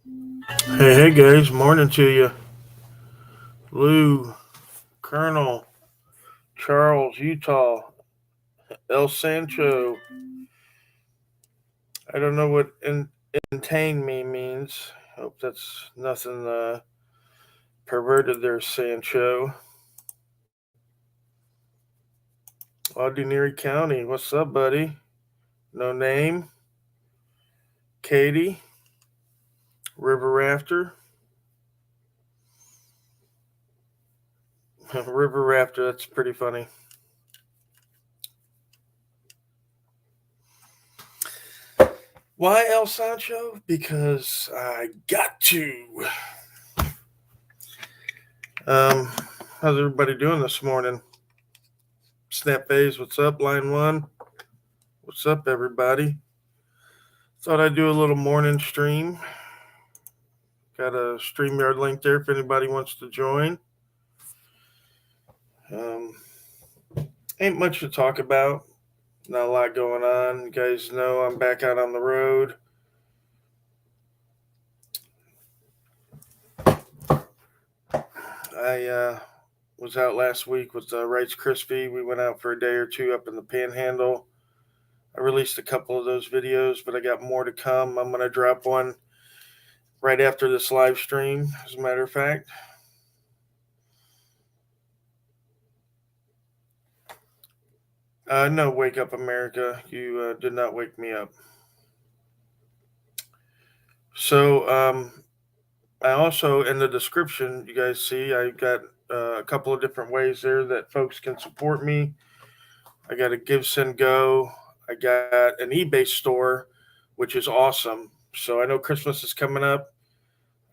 Hey guys, morning to you. Lou, Colonel, Charles, Utah, El Sancho. I don't know what intain me means. Hope that's nothing perverted there, Sancho. Ordinary County, what's up, buddy? No name. Katie, River Rafter. River Rafter, that's pretty funny. Why El Sancho? Because I got to. Um, how's everybody doing this morning? Snap Phase, what's up? Line one, what's up, everybody? Thought I'd do a little morning stream. Got a StreamYard link there if anybody wants to join. Um, ain't much to talk about. Not a lot going on. You guys know I'm back out on the road. I was out last week with Rice Crispy. We went out for a day or two up in the Panhandle. I released a couple of those videos, but I got more to come. I'm going to drop one right after this live stream, as a matter of fact. No, Wake Up America. You did not wake me up. So, I also, in the description, you guys see, I got a couple of different ways there that folks can support me. I got a Give, Send, Go. I got an eBay store, which is awesome. So I know Christmas is coming up.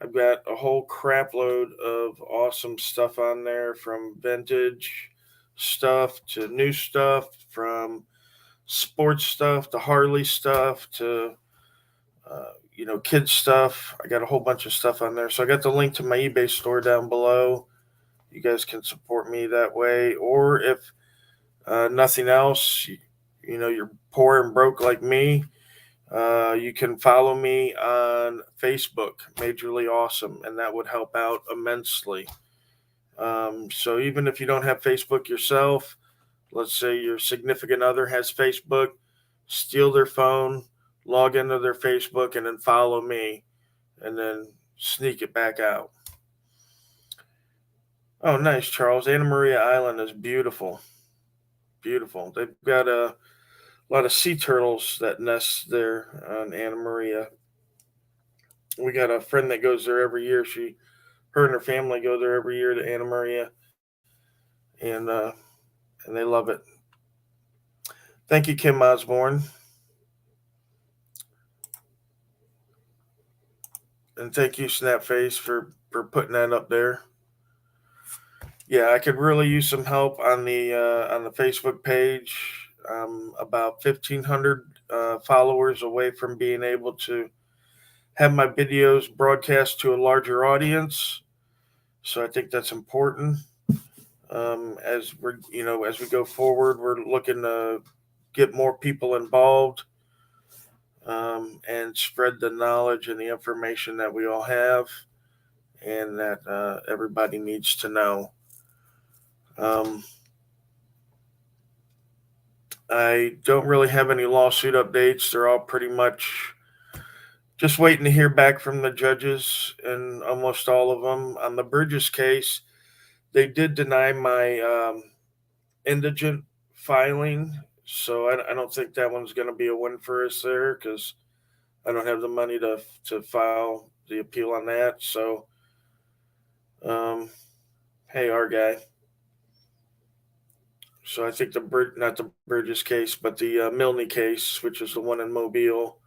I've got a whole crap load of awesome stuff on there, from vintage stuff to new stuff, from sports stuff to Harley stuff to kids stuff. I got a whole bunch of stuff on there. So I got the link to my eBay store down below. You guys can support me that way, or if nothing else, you're poor and broke like me. You can follow me on Facebook, Majorly Awesome, and that would help out immensely. So even if you don't have Facebook yourself, let's say your significant other has Facebook, steal their phone, log into their Facebook, and then follow me, and then sneak it back out. Oh, nice, Charles. Anna Maria Island is beautiful. Beautiful. They've got a lot of sea turtles that nest there on Anna Maria. We got a friend that goes there every year. Her and her family go there every year to Anna Maria, and and they love it. Thank you, Kim Osborne, and thank you, Snapface, for putting that up there. Yeah, I could really use some help on the Facebook page. I'm about 1,500 followers away from being able to have my videos broadcast to a larger audience. So I think that's important. As we go forward, we're looking to get more people involved, and spread the knowledge and the information that we all have and that everybody needs to know. Um, I don't really have any lawsuit updates. They're all pretty much just waiting to hear back from the judges, and almost all of them. On the Bridges case, they did deny my indigent filing, so I don't think that one's going to be a win for us there, because I don't have the money to file the appeal on that. So, um, hey, our guy. So I think not the Bridges case, but the Milne case, which is the one in Mobile.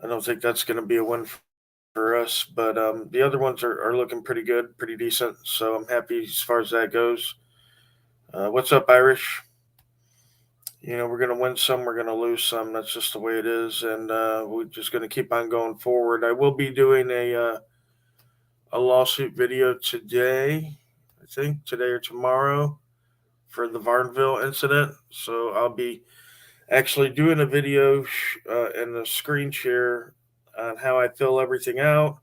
I don't think that's going to be a win for us, but the other ones are looking pretty good, pretty decent. So I'm happy as far as that goes. What's up, Irish? We're going to win some, we're going to lose some. That's just the way it is, and we're just going to keep on going forward. I will be doing a lawsuit video today, I think today or tomorrow, for the Varnville incident. So I'll be actually doing a video and a screen share on how I fill everything out,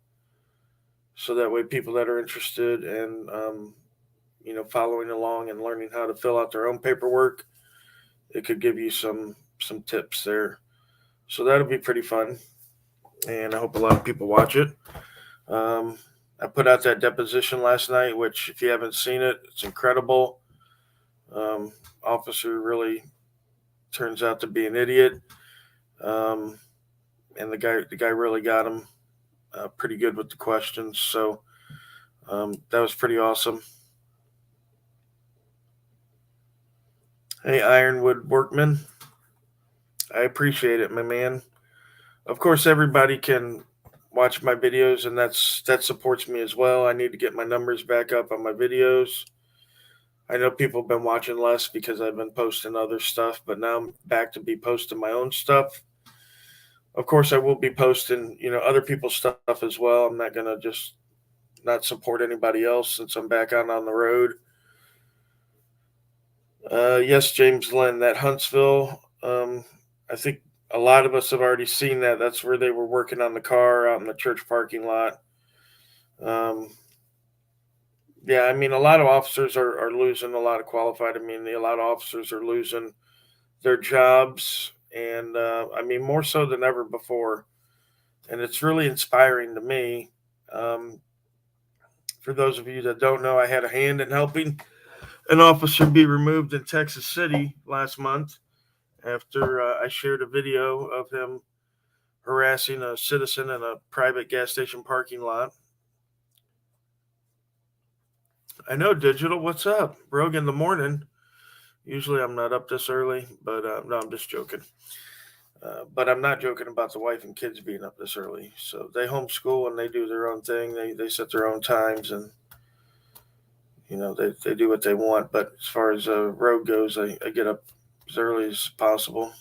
so that way people that are interested and following along and learning how to fill out their own paperwork, it could give you some tips there. So that'll be pretty fun, and I hope a lot of people watch it. Um, I put out that deposition last night, which, if you haven't seen it, it's incredible. Um, Officer really turns out to be an idiot, um, and the guy really got him pretty good with the questions. So that was pretty awesome. Hey, Ironwood Workman, I appreciate it, my man. Of course, everybody can watch my videos, and that supports me as well. I need to get my numbers back up on my videos. I know people have been watching less because I've been posting other stuff, but now I'm back to be posting my own stuff. Of course, I will be posting, other people's stuff as well. I'm not gonna just not support anybody else since I'm back out on the road. Yes, James Lynn, that Huntsville. I think a lot of us have already seen that. That's where they were working on the car out in the church parking lot. Um, yeah, I mean, a lot of officers are losing a lot of qualified immunity. A lot of officers are losing their jobs, and I mean, more so than ever before. And it's really inspiring to me. Um, for those of you that don't know, I had a hand in helping an officer be removed in Texas City last month after I shared a video of him harassing a citizen in a private gas station parking lot. I know, Digital. What's up? Rogue in the morning. Usually I'm not up this early, but no, I'm just joking. But I'm not joking about the wife and kids being up this early. So they homeschool and they do their own thing. They set their own times, and they do what they want. But as far as road goes, I get up as early as possible.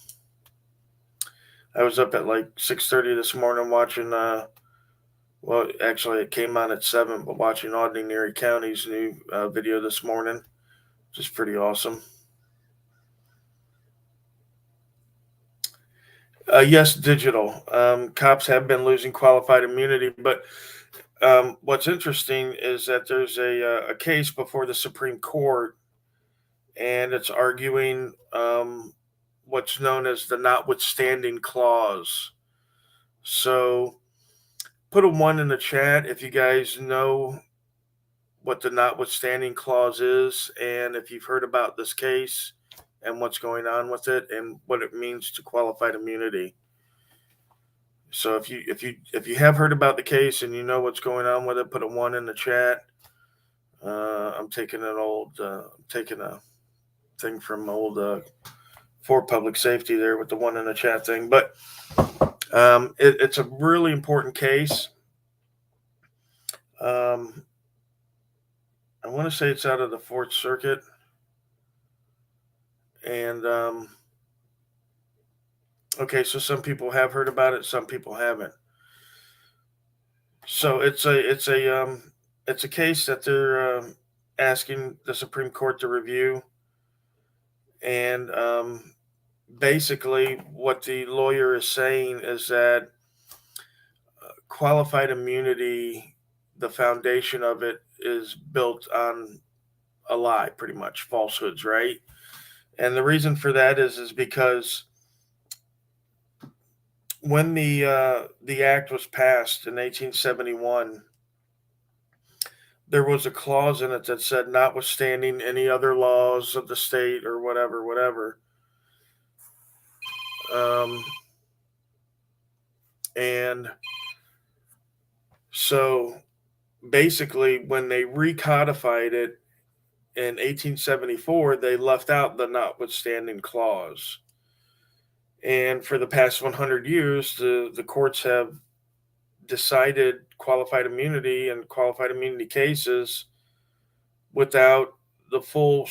I was up at like 6:30 this morning watching. Well, actually, it came on at 7, but watching Ordinary County's new video this morning, which is pretty awesome. Yes, Digital. Cops have been losing qualified immunity, but what's interesting is that there's a case before the Supreme Court, and it's arguing what's known as the notwithstanding clause. So put a 1 in the chat if you guys know what the notwithstanding clause is, and if you've heard about this case and what's going on with it and what it means to qualified immunity. So if you have heard about the case and you know what's going on with it, put a 1 in the chat. I'm taking taking a thing from old for public safety there with the 1 in the chat thing, but it's a really important case. I want to say it's out of the Fourth Circuit, and okay, so some people have heard about it, some people haven't. So it's a case that they're asking the Supreme Court to review, and basically what the lawyer is saying is that qualified immunity, the foundation of it is built on a lie, pretty much falsehoods, right? And the reason for that is because when the act was passed in 1871, there was a clause in it that said, notwithstanding any other laws of the state or whatever. And so basically, when they recodified it in 1874, they left out the notwithstanding clause. And for the past 100 years, the courts have decided qualified immunity and qualified immunity cases without the full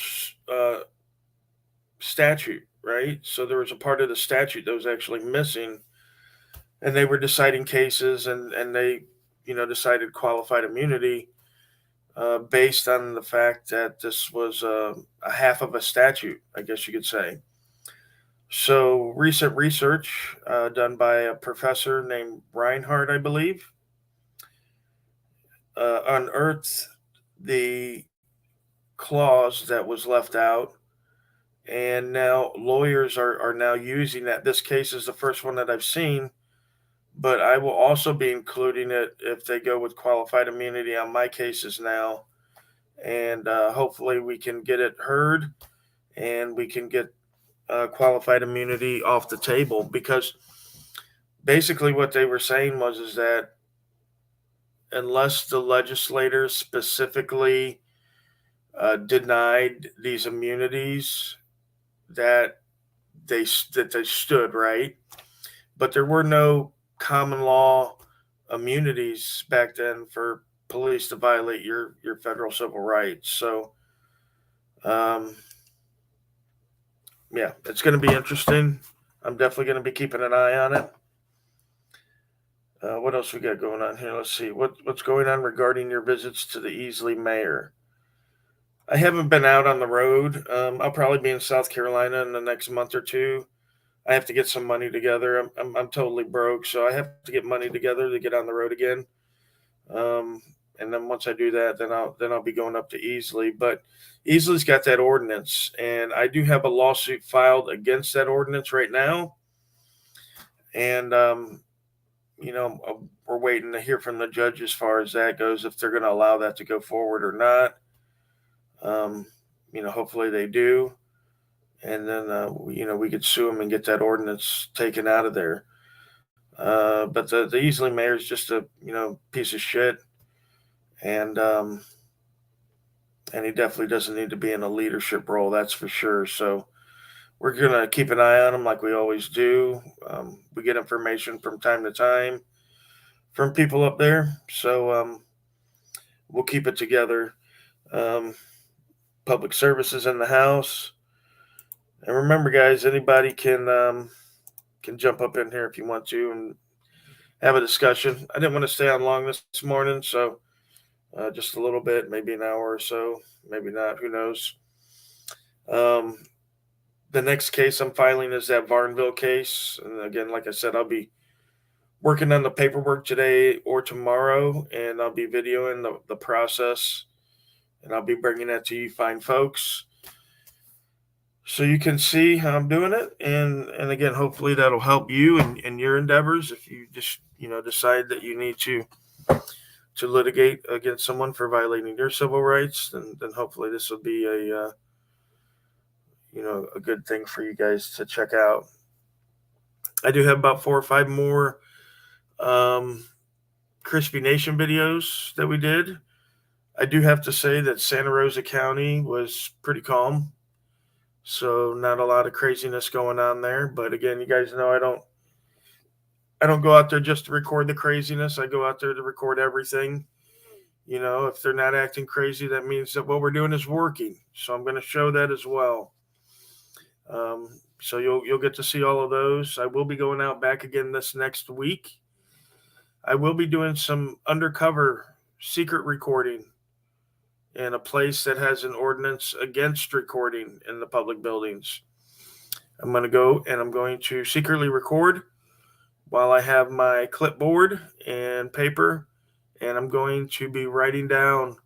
statute, right? So there was a part of the statute that was actually missing, and they were deciding cases, and they, decided qualified immunity based on the fact that this was a half of a statute, I guess you could say. So, recent research done by a professor named Reinhardt, I believe, unearthed the clause that was left out. And now lawyers are now using that. This case is the first one that I've seen, but I will also be including it if they go with qualified immunity on my cases now. And hopefully we can get it heard and we can get qualified immunity off the table, because basically what they were saying was is that unless the legislators specifically denied these immunities, that they stood right, but there were no common law immunities back then for police to violate your federal civil rights. So um, yeah, it's going to be interesting. I'm definitely going to be keeping an eye on it. What else we got going on here? Let's see what's going on regarding your visits to the Easley mayor. I haven't been out on the road. I'll probably be in South Carolina in the next month or two. I have to get some money together. I'm totally broke, so I have to get money together to get on the road again. Um, and then once I do that, then I'll be going up to Easley. But Easley's got that ordinance, and I do have a lawsuit filed against that ordinance right now. And we're waiting to hear from the judge as far as that goes, if they're going to allow that to go forward or not. Um, hopefully they do, and then we could sue them and get that ordinance taken out of there. But the Easley mayor is just a piece of shit, and he definitely doesn't need to be in a leadership role. That's for sure. So we're gonna keep an eye on him like we always do. We get information from time to time from people up there, so we'll keep it together. Um, Public services in the house, and remember, guys, anybody can jump up in here if you want to and have a discussion. I didn't want to stay on long this morning, so just a little bit, maybe an hour or so, maybe not. Who knows? Um, the next case I'm filing is that Varnville case, and again, like I said, I'll be working on the paperwork today or tomorrow, and I'll be videoing the process, and I'll be bringing that to you fine folks, so you can see how I'm doing it. And again, hopefully that'll help you in your endeavors. If you just decide that you need to litigate against someone for violating your civil rights, then hopefully this will be a good thing for you guys to check out. I do have about 4 or 5 more Crispy Nation videos that we did. I do have to say that Santa Rosa County was pretty calm, so not a lot of craziness going on there. But again, you guys know I don't go out there just to record the craziness. I go out there to record everything. If they're not acting crazy, that means that what we're doing is working. So I'm going to show that as well. So you'll get to see all of those. I will be going out back again this next week. I will be doing some undercover secret recording in a place that has an ordinance against recording in the public buildings. I'm going to go and I'm going to secretly record while I have my clipboard and paper, and I'm going to be writing down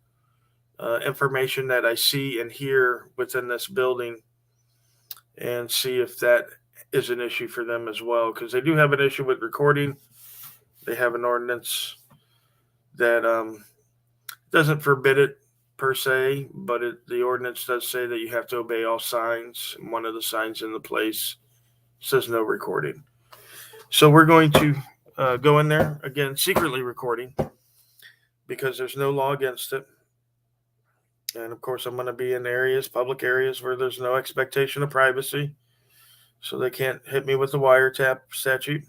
information that I see and hear within this building, and see if that is an issue for them as well, because they do have an issue with recording. They have an ordinance that doesn't forbid it per se, but the ordinance does say that you have to obey all signs. And one of the signs in the place says no recording. So we're going to go in there again, secretly recording, because there's no law against it. And of course, I'm going to be in public areas where there's no expectation of privacy, so they can't hit me with the wiretap statute.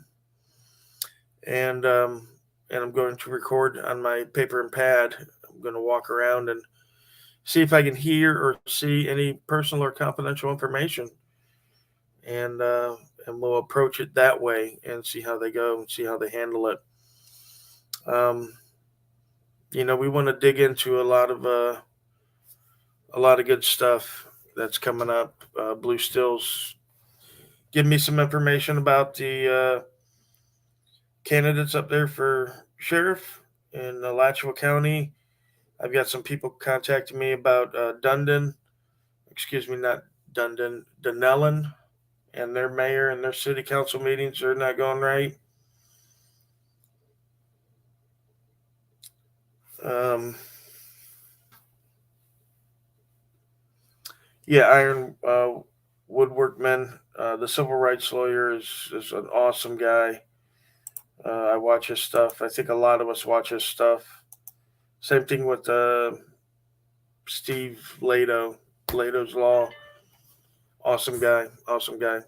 And I'm going to record on my paper and pad. I'm going to walk around and see if I can hear or see any personal or confidential information, and we'll approach it that way and see how they go and see how they handle it. We want to dig into a lot of good stuff that's coming up. Blue Stills give me some information about the candidates up there for sheriff in Alachua County. I've got some people contacting me about Dundon, excuse me, not Dundon, Dunellen, and their mayor and their city council meetings are not going right. Yeah, Iron Woodworkman, the civil rights lawyer, is an awesome guy. I watch his stuff. I think a lot of us watch his stuff. Same thing with Steve Lato, Lato's Law. Awesome guy. Awesome guy.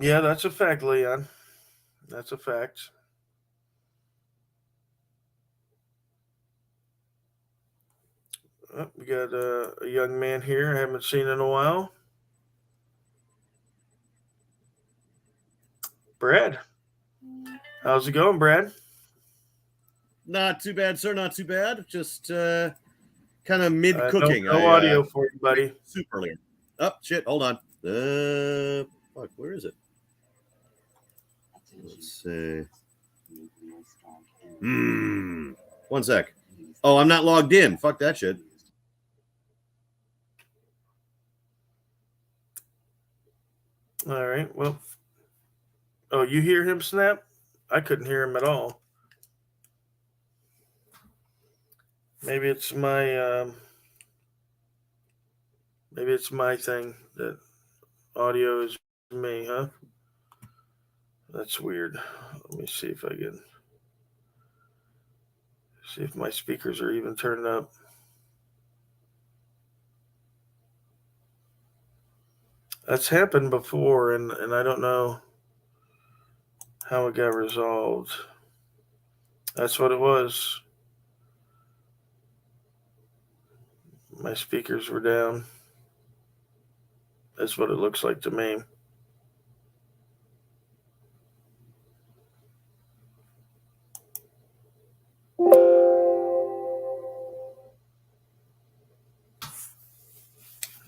Yeah, that's a fact, Leon. That's a fact. Oh, we got a young man here I haven't seen in a while. Brad. How's it going, Brad? Not too bad, sir. Not too bad. Just kind of mid cooking. No audio for you, buddy. Super late. Oh shit! Hold on. Fuck. Where is it? Let's see. One sec. Oh, I'm not logged in. Fuck that shit. All right. Well. Oh, you hear him snap? I couldn't hear him at all. Maybe it's my thing that audio is me, huh? That's weird. Let me see if I can see if my speakers are even turned up. That's happened before, and I don't know how it got resolved. That's what it was. My speakers were down. That's what it looks like to me.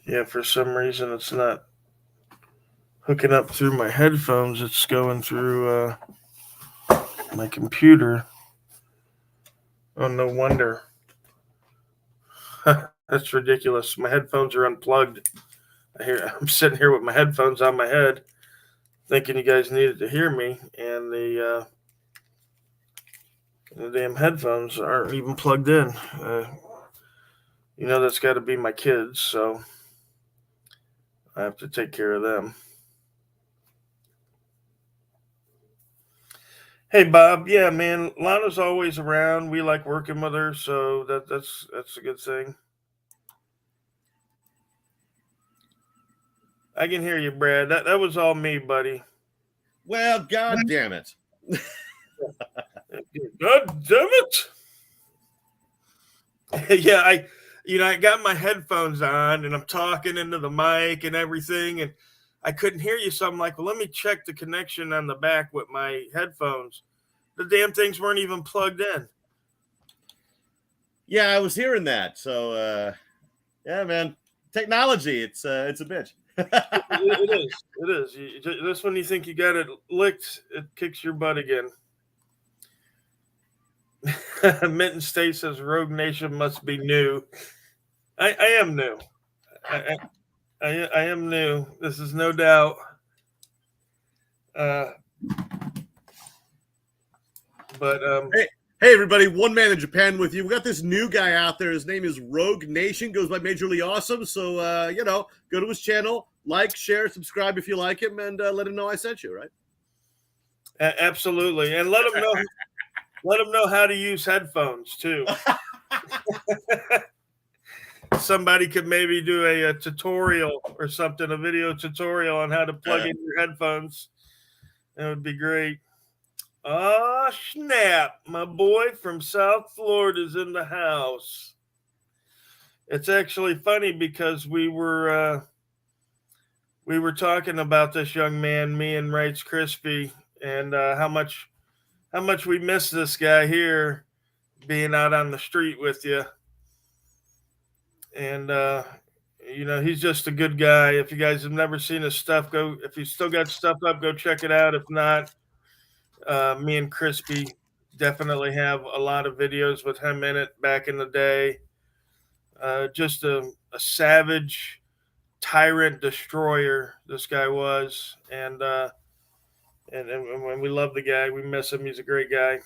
Yeah, for some reason it's not hooking up through my headphones. It's going through my computer. Oh, no wonder. That's ridiculous. My headphones are unplugged. I'm sitting here with my headphones on my head, thinking you guys needed to hear me, and the damn headphones aren't even plugged in. That's got to be my kids, so I have to take care of them. Hey, Bob. Yeah, man. Lana's always around. We like working with her, so that's a good thing. I can hear you, Brad. That was all me, buddy. Well, god damn it. God damn it. Yeah, I got my headphones on and I'm talking into the mic and everything, and I couldn't hear you, so I'm like, well, let me check the connection on the back with my headphones. The damn things weren't even plugged in. Yeah, I was hearing that. So yeah, man. Technology, it's a bitch. It is. This when you think you got it licked, it kicks your butt again. Mitten State says Rogue Nation must be new. I am new. I am new. This is no doubt. Hey, everybody! One Man in Japan with you. We got this new guy out there. His name is Rogue Nation. Goes by Majorly Awesome. So go to his channel, like, share, subscribe if you like him, and let him know I sent you. Right? Absolutely, and let him know. Let him know how to use headphones too. Somebody could maybe do a tutorial or something, a video tutorial on how to plug in your headphones. That would be great. Oh, snap. My boy from South Florida is in the house. It's actually funny because we were talking about this young man, me and Rights Crispy, and how much we miss this guy here being out on the street with you. and he's just a good guy. If you guys have never seen his stuff, go. If he's still got stuff up, go check it out. If not, me and Crispy definitely have a lot of videos with him in it back in the day. Just a savage tyrant destroyer this guy was, and when we love the guy, we miss him. He's a great guy.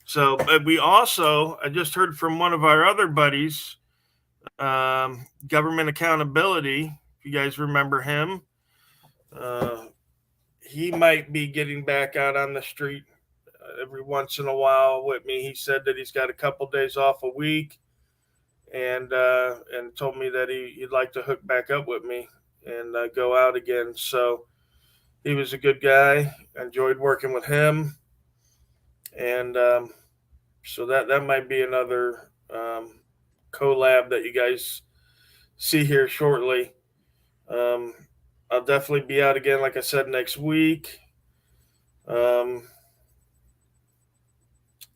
So, but we also, I just heard from one of our other buddies, Government Accountability. If you guys remember him, he might be getting back out on the street every once in a while with me. He said that he's got a couple days off a week, and told me that he'd like to hook back up with me and go out again. So he was a good guy. I enjoyed working with him, and so that might be another collab that you guys see here shortly. I'll definitely be out again, like I said, next week.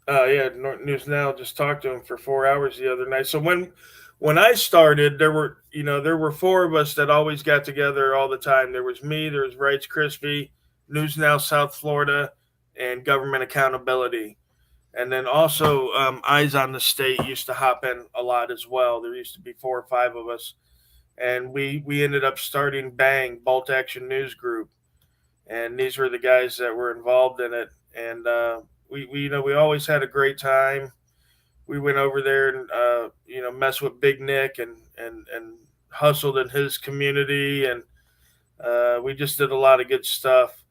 Yeah, Norton News Now just talked to him for 4 hours the other night. So when I started, there were four of us that always got together all the time. There was me, there was Rights Crispy, News Now South Florida, and Government Accountability. And then also Eyes on the State used to hop in a lot as well. There used to be 4 or 5 of us. And we ended up starting Bang, Bolt Action News Group. And these were the guys that were involved in it. And we always had a great time. We went over there and messed with Big Nick and hustled in his community, and we just did a lot of good stuff.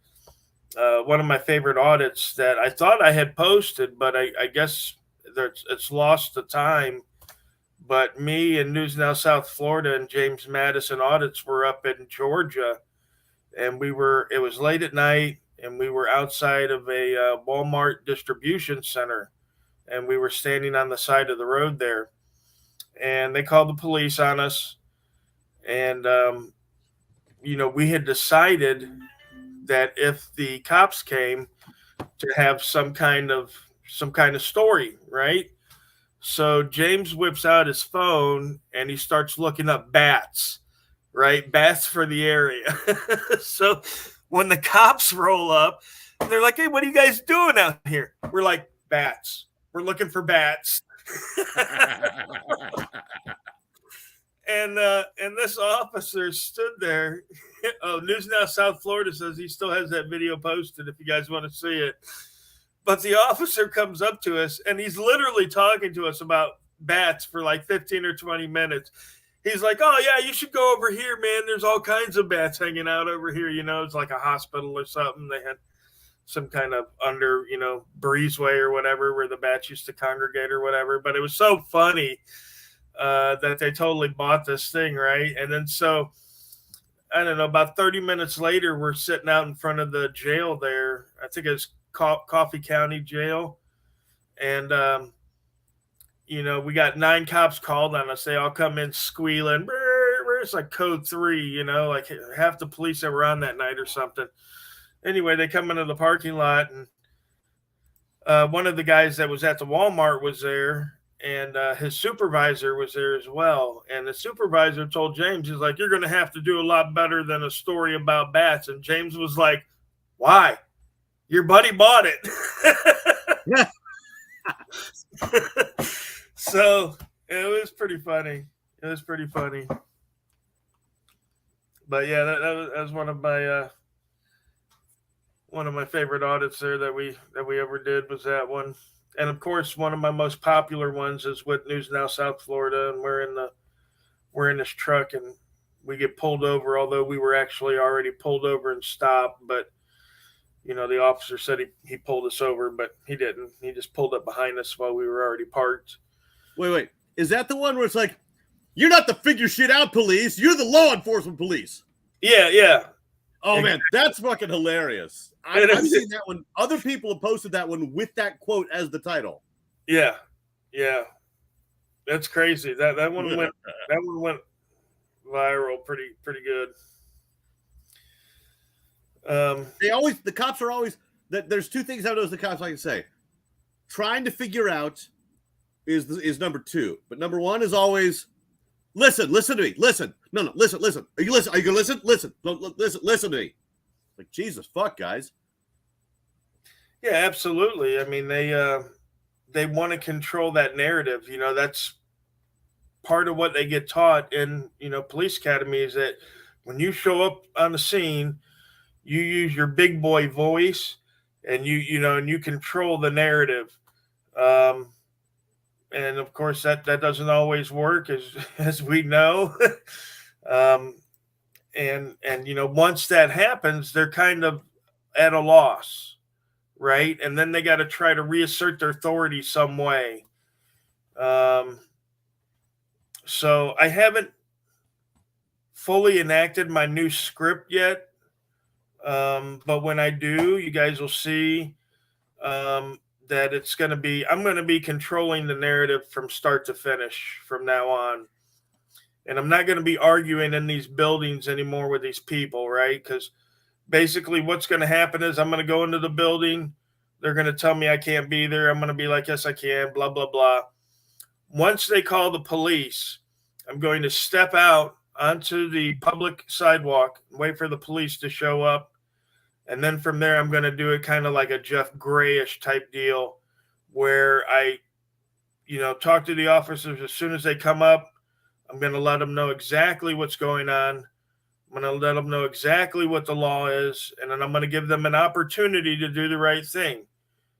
One of my favorite audits that I thought I had posted, but I guess it's lost the time. But me and News Now South Florida and James Madison audits were up in Georgia, and it was late at night, and we were outside of a Walmart distribution center, and we were standing on the side of the road there, and they called the police on us. And we had decided that if the cops came, to have some kind of story, right? So James whips out his phone and he starts looking up bats, right? Bats for the area. So when the cops roll up, they're like, "Hey, what are you guys doing out here?" We're like, "Bats. We're looking for bats." And this officer stood there. Oh, News Now South Florida says he still has that video posted if you guys want to see it. But the officer comes up to us and he's literally talking to us about bats for like 15 or 20 minutes. He's like, "Oh, yeah, you should go over here, man. There's all kinds of bats hanging out over here. It's like a hospital or something. They had some kind of under, breezeway or whatever where the bats used to congregate or whatever." But it was so funny that they totally bought this thing, right? And then so, I don't know, about 30 minutes later, we're sitting out in front of the jail there. I think it's Coffee County Jail. And, we got 9 cops called on us. They all come in squealing. It's like code 3, like half the police that were on that night or something. Anyway, they come into the parking lot, and one of the guys that was at the Walmart was there, and his supervisor was there as well. And the supervisor told James, he's like, "You're going to have to do a lot better than a story about bats." And James was like, "Why? Your buddy bought it." Yeah. So it was pretty funny. But yeah, that was one of my favorite audits there that we ever did, was that one. And of course, one of my most popular ones is with News Now South Florida, and we're in this truck and we get pulled over, although we were actually already pulled over and stopped. But the officer said he pulled us over, but he didn't. He just pulled up behind us while we were already parked. Wait. Is that the one where it's like, "You're not the figure shit out police, you're the law enforcement police"? Yeah. Oh, man, that's fucking hilarious. I've seen that one. Other people have posted that one with that quote as the title. Yeah. That's crazy. That one went viral pretty good. The cops are always, there's 2 things I've noticed the cops like to say: trying to figure out is number two, but number one is always listen to me, listen. No, listen. Are you gonna listen? Listen to me. Like, Jesus, fuck, guys. Yeah, absolutely. I mean, they want to control that narrative. You know, that's part of what they get taught in, you know, police academy, is that when you show up on the scene, you use your big boy voice, and and you control the narrative. Um, and of course that doesn't always work, as as we know. um, and once that happens, they're kind of at a loss, right? And then they got to try to reassert their authority some way. Um, so I haven't fully enacted my new script yet, but when I do, you guys will see that I'm going to be controlling the narrative from start to finish from now on. And I'm not going to be arguing in these buildings anymore with these people, right? Because basically what's going to happen is I'm going to go into the building. They're going to tell me I can't be there. I'm going to be like, yes, I can, blah, blah, blah. Once they call the police, I'm going to step out onto the public sidewalk, wait for the police to show up. And then from there, I'm going to do it kind of like a Jeff Grayish type deal, where I, talk to the officers as soon as they come up. I'm going to let them know exactly what's going on. I'm going to let them know exactly what the law is. And then I'm going to give them an opportunity to do the right thing.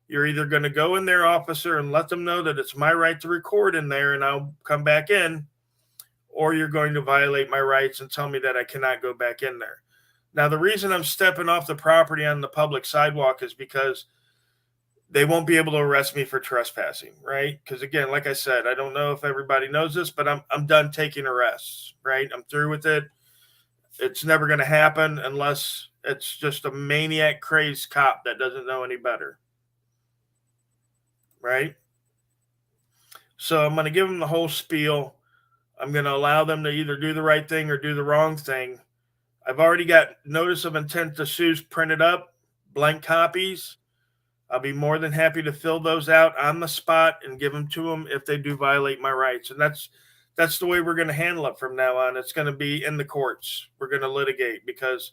You're either going to go in there, officer, and let them know that it's my right to record in there and I'll come back in, or you're going to violate my rights and tell me that I cannot go back in there. Now, the reason I'm stepping off the property on the public sidewalk is because they won't be able to arrest me for trespassing, right? Because again, like I said, I don't know if everybody knows this, but I'm done taking arrests, right? I'm through with it. It's never going to happen unless it's just a maniac, crazed cop that doesn't know any better, right? So I'm going to give them the whole spiel. I'm going to allow them to either do the right thing or do the wrong thing. I've already got notice of intent to sue printed up, blank copies. I'll be more than happy to fill those out on the spot and give them to them if they do violate my rights. And that's the way we're going to handle it from now on. It's going to be in the courts. We're going to litigate, because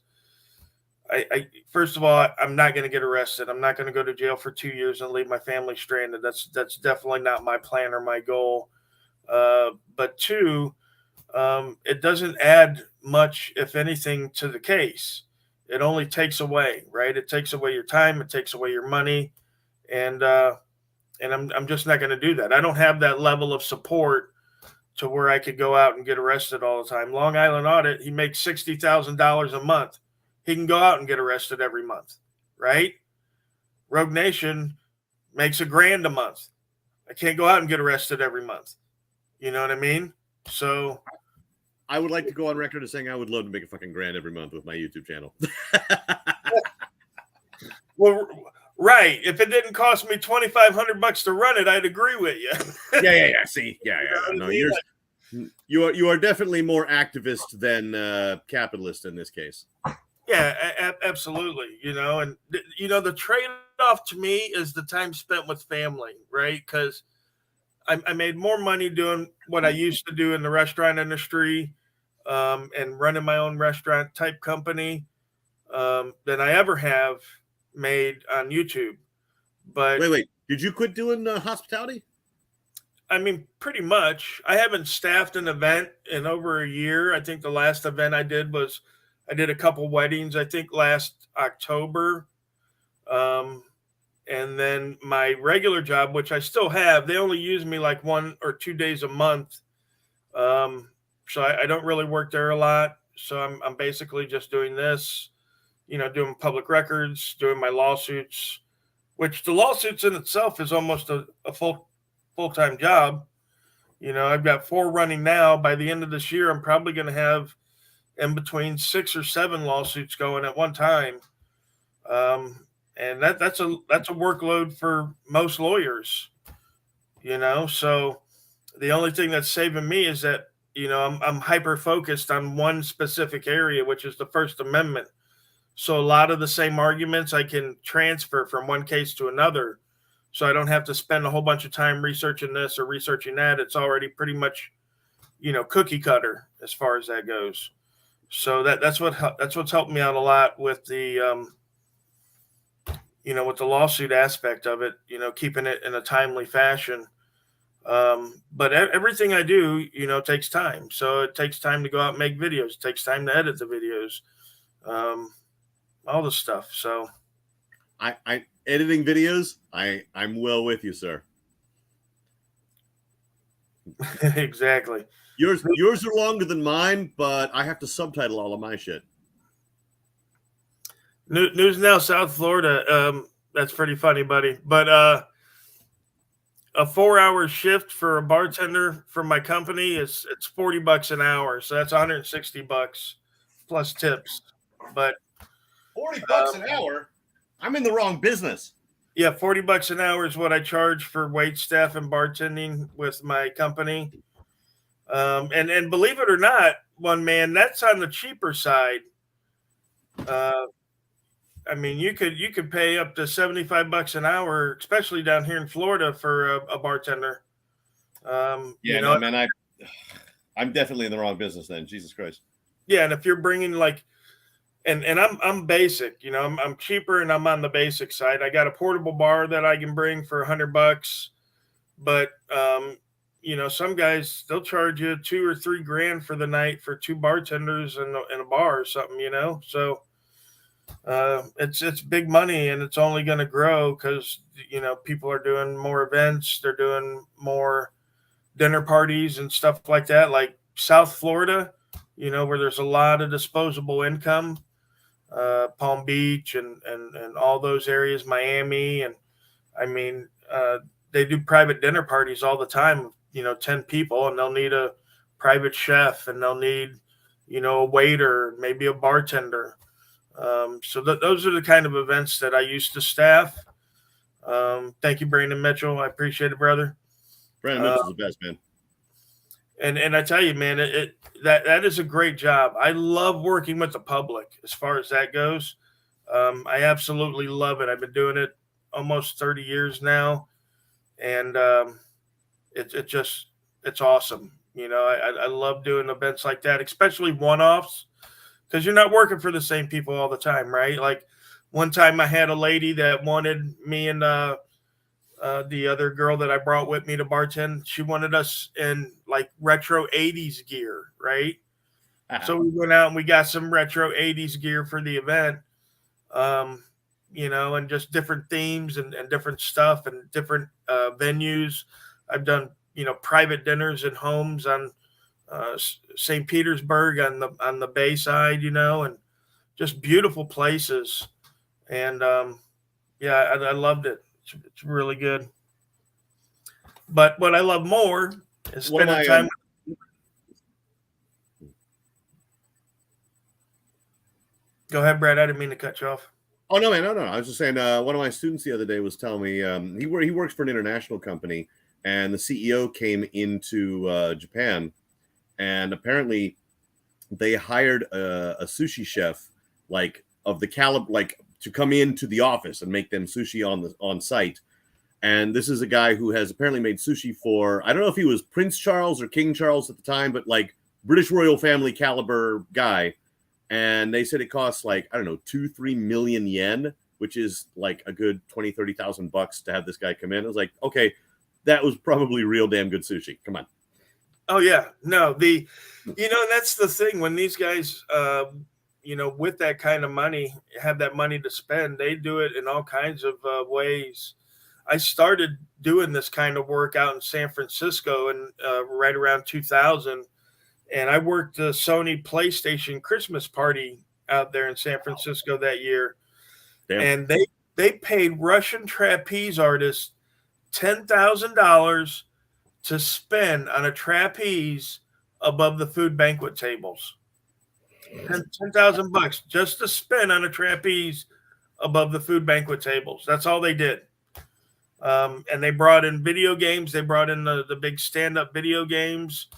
I first of all, I'm not going to get arrested. I'm not going to go to jail for 2 years and leave my family stranded. That's definitely not my plan or my goal. But two, it doesn't add much, if anything, to the case. It only takes away, right? It takes away your time. It takes away your money. And I'm just not going to do that. I don't have that level of support to where I could go out and get arrested all the time. Long Island Audit, he makes $60,000 a month. He can go out and get arrested every month, right? Rogue Nation makes $1,000 a month. I can't go out and get arrested every month. You know what I mean? So I would like to go on record as saying I would love to make a fucking $1,000 every month with my YouTube channel. Well, right. If it didn't cost me $2,500 to run it, I'd agree with you. Yeah. See, yeah. No, you are definitely more activist than capitalist in this case. Yeah, absolutely. And the trade-off to me is the time spent with family, right? Because I made more money doing what I used to do in the restaurant industry, and running my own restaurant type company, than I ever have made on YouTube. But wait, did you quit doing hospitality? I mean, pretty much. I haven't staffed an event in over a year. I think the last event I did was I did a couple weddings, I think last October. And then my regular job, which I still have, they only use me like 1 or 2 days a month. So I don't really work there a lot. So I'm basically just doing this, doing public records, doing my lawsuits, which the lawsuits in itself is almost a full-time job. I've got 4 running now. By the end of this year, I'm probably going to have in between 6 or 7 lawsuits going at one time. And that's a workload for most lawyers, so the only thing that's saving me is that, I'm hyper focused on one specific area, which is the First Amendment. So a lot of the same arguments I can transfer from one case to another. so I don't have to spend a whole bunch of time researching this or researching that. It's already pretty much, cookie cutter as far as that goes. So that's what's helped me out a lot with the with the lawsuit aspect of it. Keeping it in a timely fashion. But everything I do, takes time. So it takes time to go out and make videos. It takes time to edit the videos. All the stuff. So I editing videos. I'm well with you, sir. Exactly. Yours are longer than mine, but I have to subtitle all of my shit. News Now, South Florida. That's pretty funny, buddy. But a 4-hour shift for a bartender from my company it's $40 an hour, so that's $160 plus tips. But $40 an hour. I'm in the wrong business. Yeah, $40 an hour is what I charge for wait staff and bartending with my company. And believe it or not, one man, that's on the cheaper side. I mean, you could pay up to $75 an hour, especially down here in Florida, for a bartender. Man, I'm definitely in the wrong business then. Jesus Christ. Yeah, and if you're bringing and I'm basic, I'm cheaper and I'm on the basic side. I got a portable bar that I can bring for $100, but some guys, they'll charge you $2 or $3 grand for the night for 2 bartenders and a bar or something, So it's big money, and it's only going to grow because people are doing more events, they're doing more dinner parties and stuff like that, like South Florida, where there's a lot of disposable income, Palm Beach and all those areas, Miami, and I mean they do private dinner parties all the time, 10 people, and they'll need a private chef, and they'll need a waiter, maybe a bartender. So those are the kind of events that I used to staff. Thank you, Brandon Mitchell. I appreciate it, brother. Brandon Mitchell's the best, man. And I tell you, man, that is a great job. I love working with the public as far as that goes. I absolutely love it. I've been doing it almost 30 years now, and it's awesome. I love doing events like that, especially one-offs, because you're not working for the same people all the time, right? Like one time I had a lady that wanted me and the other girl that I brought with me to bartend, she wanted us in like retro 80s gear, right? So we went out and we got some retro 80s gear for the event, and just different themes and different stuff and different venues. I've done, private dinners in homes on St. Petersburg on the Bay side, and just beautiful places. And I loved it. It's really good. But what I love more is spending time. Go ahead, Brad. I didn't mean to cut you off. Oh, no, man. No. I was just saying, one of my students the other day was telling me he works for an international company, and the CEO came into Japan, and apparently they hired a sushi chef, like of the caliber, like to come into the office and make them sushi on site. And this is a guy who has apparently made sushi for, I don't know if he was Prince Charles or King Charles at the time, but like British royal family caliber guy. And they said it costs like, I don't know, 2-3 million yen, which is like a good $20,000-$30,000 to have this guy come in. I was like, okay, that was probably real damn good sushi. Come on. Oh yeah, no, that's the thing when these guys, with that kind of money, have that money to spend, they do it in all kinds of ways. I started doing this kind of work out in San Francisco and right around 2000. And I worked the Sony PlayStation Christmas party out there in San Francisco that year. Damn. And they paid Russian trapeze artists $10,000 to spend on a trapeze above the food banquet tables. $10,000 just to spend on a trapeze above the food banquet tables. That's all they did. And they brought in video games. They brought in the big stand-up video games.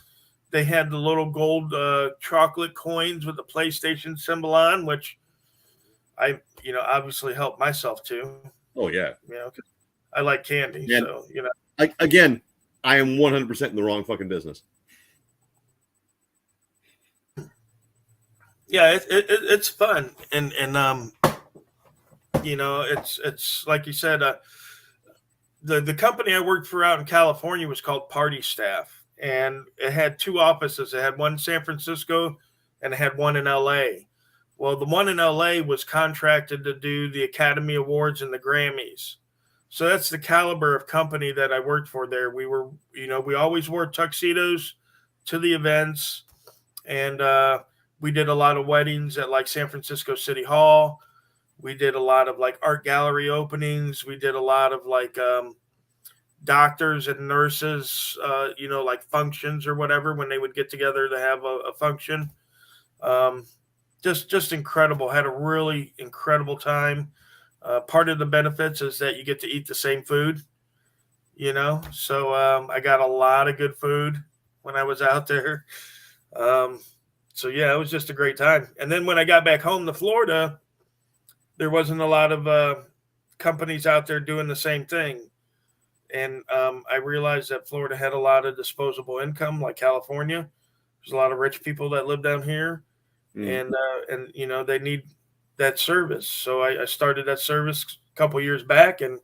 They had the little gold chocolate coins with the PlayStation symbol on, which I, obviously helped myself to. Oh, yeah. I like candy. And So, you know, again, I am 100% in the wrong fucking business. yeah, it's fun. And you know, it's like you said, the company I worked for out in California was called Party Staff, and it had two offices. It had one in San Francisco, and it had one in L.A. Well, the one in L.A. was contracted to do the Academy Awards and the Grammys. So that's the caliber of company that I worked for there. We were, you know, we always wore tuxedos to the events, and we did a lot of weddings at like San Francisco City Hall. We did a lot of like art gallery openings. We did a lot of like doctors and nurses, you know, like functions or whatever when they would get together to have a function. Um, just incredible. Had a really incredible time. Part of the benefits is that you get to eat the same food, you know. So I got a lot of good food when I was out there. Um, so yeah, it was just a great time. And then when I got back home to Florida, there wasn't a lot of companies out there doing the same thing. And I realized that Florida had a lot of disposable income, like California. There's a lot of rich people that live down here, and you know they need that service. So I started that service a couple years back, and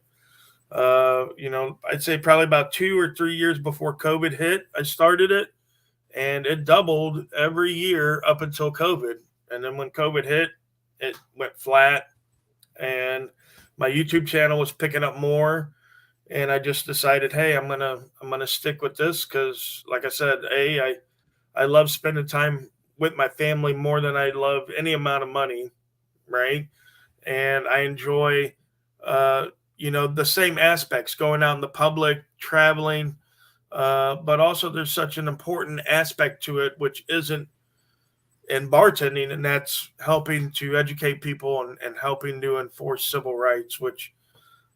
you know I'd say probably about 2 or 3 years before COVID hit, I started it, and it doubled every year up until COVID. And then when COVID hit, it went flat, and my YouTube channel was picking up more, and I just decided, hey, I'm gonna stick with this because, like I said, I love spending time with my family more than I love any amount of money, right? And I enjoy, you know, the same aspects, going out in the public, traveling, but also there's such an important aspect to it, which isn't in bartending, and that's helping to educate people and helping to enforce civil rights, which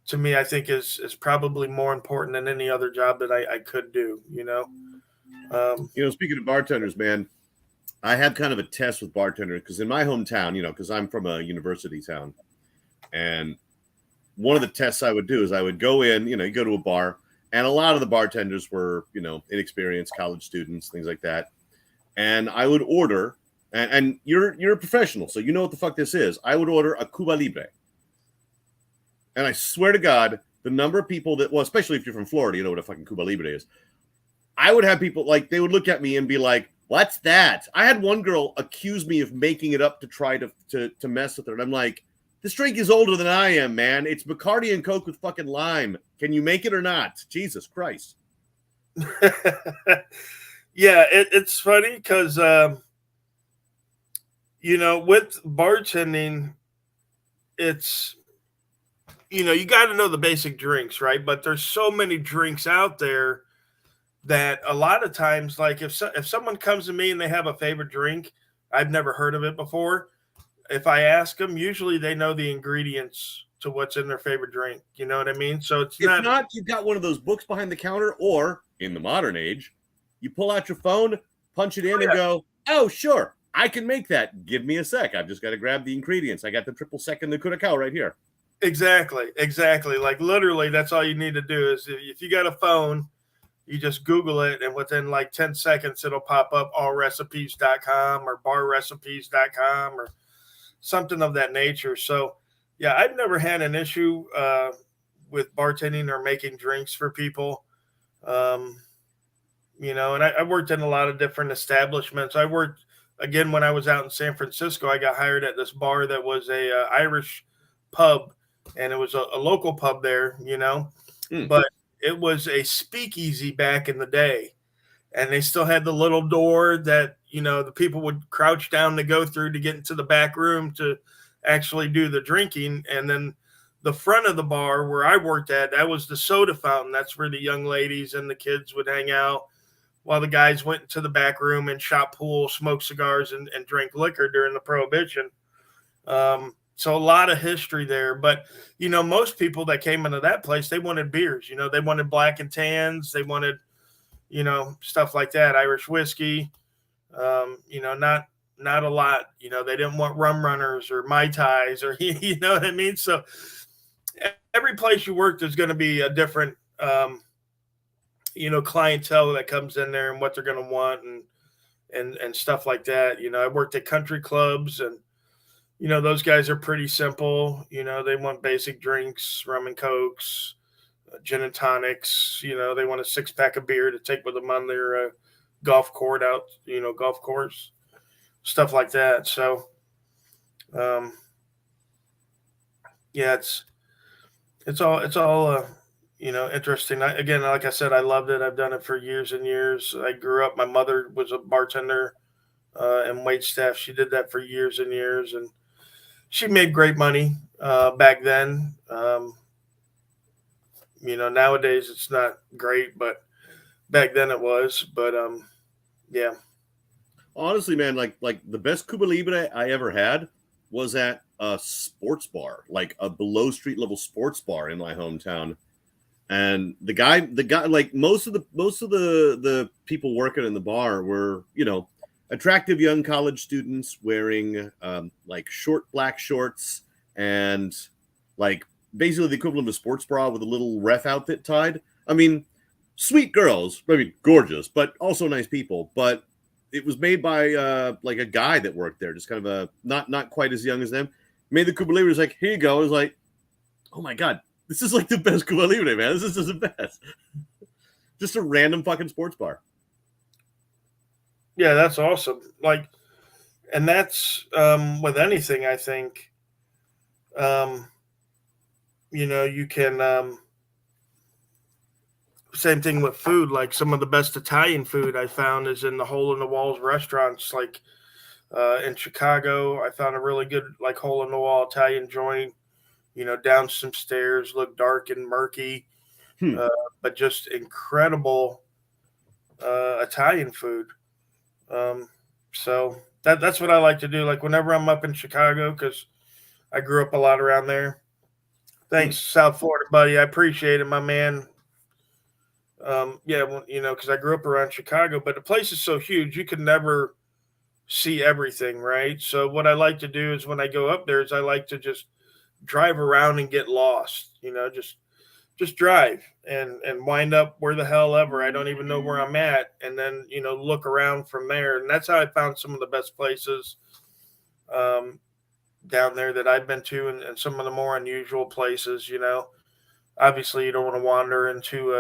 to me I think is probably more important than any other job that I could do. You know, You know, speaking of bartenders, man, I have kind of a test with bartenders because in my hometown, you know, because I'm from a university town, and one of the tests I would do is I would go in, you know, you go to a bar, and a lot of the bartenders were, you know, inexperienced college students, things like that, and I would order, and you're a professional, so you know what the fuck this is. I would order a Cuba Libre, and I swear to God, the number of people that, well, especially if you're from Florida, you know what a fucking Cuba Libre is. I would have people like they would look at me and be like, "What's that?" I had one girl accuse me of making it up to try to mess with her, and I'm like, "This drink is older than I am, man. It's Bacardi and Coke with fucking lime. Can you make it or not?" Jesus Christ. yeah, it's funny because you know with bartending, it's you know you got to know the basic drinks, right? But there's so many drinks out there that a lot of times, like if someone comes to me and they have a favorite drink, I've never heard of it before. If I ask them, usually they know the ingredients to what's in their favorite drink. You know what I mean? So it's If not, you've got one of those books behind the counter, or in the modern age, you pull out your phone, punch it in, and go, "Oh, sure, I can make that. Give me a sec. I've just got to grab the ingredients. I got the triple sec and the curacao right here." Exactly. Like literally, that's all you need to do is if you got a phone, you just Google it, and within like 10 seconds, it'll pop up allrecipes.com or barrecipes.com or something of that nature. So, yeah, I've never had an issue with bartending or making drinks for people. Um, you know, and I worked in a lot of different establishments. I worked, again, when I was out in San Francisco, I got hired at this bar that was a Irish pub, and it was a local pub there, you know, but it was a speakeasy back in the day, and they still had the little door that you know the people would crouch down to go through to get into the back room to actually do the drinking. And then the front of the bar where I worked at, that was the soda fountain. That's where the young ladies and the kids would hang out while the guys went into the back room and shot pool, smoked cigars, and drank liquor during the Prohibition. So a lot of history there. But, you know, most people that came into that place, they wanted beers. You know, they wanted black and tans. They wanted, you know, stuff like that, Irish whiskey. You know, not a lot. You know, they didn't want rum runners or Mai Tais or, you know what I mean? So every place you work, there's going to be a different, clientele that comes in there and what they're going to want and stuff like that. I worked at country clubs, and those guys are pretty simple. They want basic drinks, rum and cokes, gin and tonics. They want a 6 pack of beer to take with them on their golf court out, golf course, stuff like that. So, um, yeah, it's all interesting. Again, like I said, I loved it. I've done it for years and years. I grew up. My mother was a bartender and wait staff. She did that for years and years, and she made great money back then. Nowadays it's not great, but back then it was. But yeah. Honestly, man, like the best Cuba Libre I ever had was at a sports bar, like a below street level sports bar in my hometown. And the guy, like most of the people working in the bar were, attractive young college students wearing like short black shorts and like basically the equivalent of a sports bra with a little ref outfit tied. I mean, sweet girls, I mean, gorgeous, but also nice people. But it was made by like a guy that worked there, just kind of a not quite as young as them. Made the Cuba Libre. Was like, here you go. I was like, oh my god, this is like the best Cuba Libre, man. This is the best. Just a random fucking sports bar. Yeah, that's awesome. Like, and that's with anything, I think. Um, you can same thing with food. Like some of the best Italian food I found is in the hole in the walls restaurants. Like in Chicago, I found a really good like hole in the wall Italian joint. Down some stairs, looked dark and murky, Hmm. but just incredible Italian food. So that's what I like to do. Like whenever I'm up in Chicago, because I grew up a lot around there. Hmm. Thanks, South Florida, buddy. I appreciate it, my man. Yeah, well, because I grew up around Chicago, but the place is so huge, you can never see everything, right? So what I like to do is when I go up there, is I like to just drive around and get lost. Just drive and wind up where the hell ever. I don't even know where I'm at, and then look around from there. And that's how I found some of the best places um, down there that I've been to, and some of the more unusual places. Obviously you don't want to wander into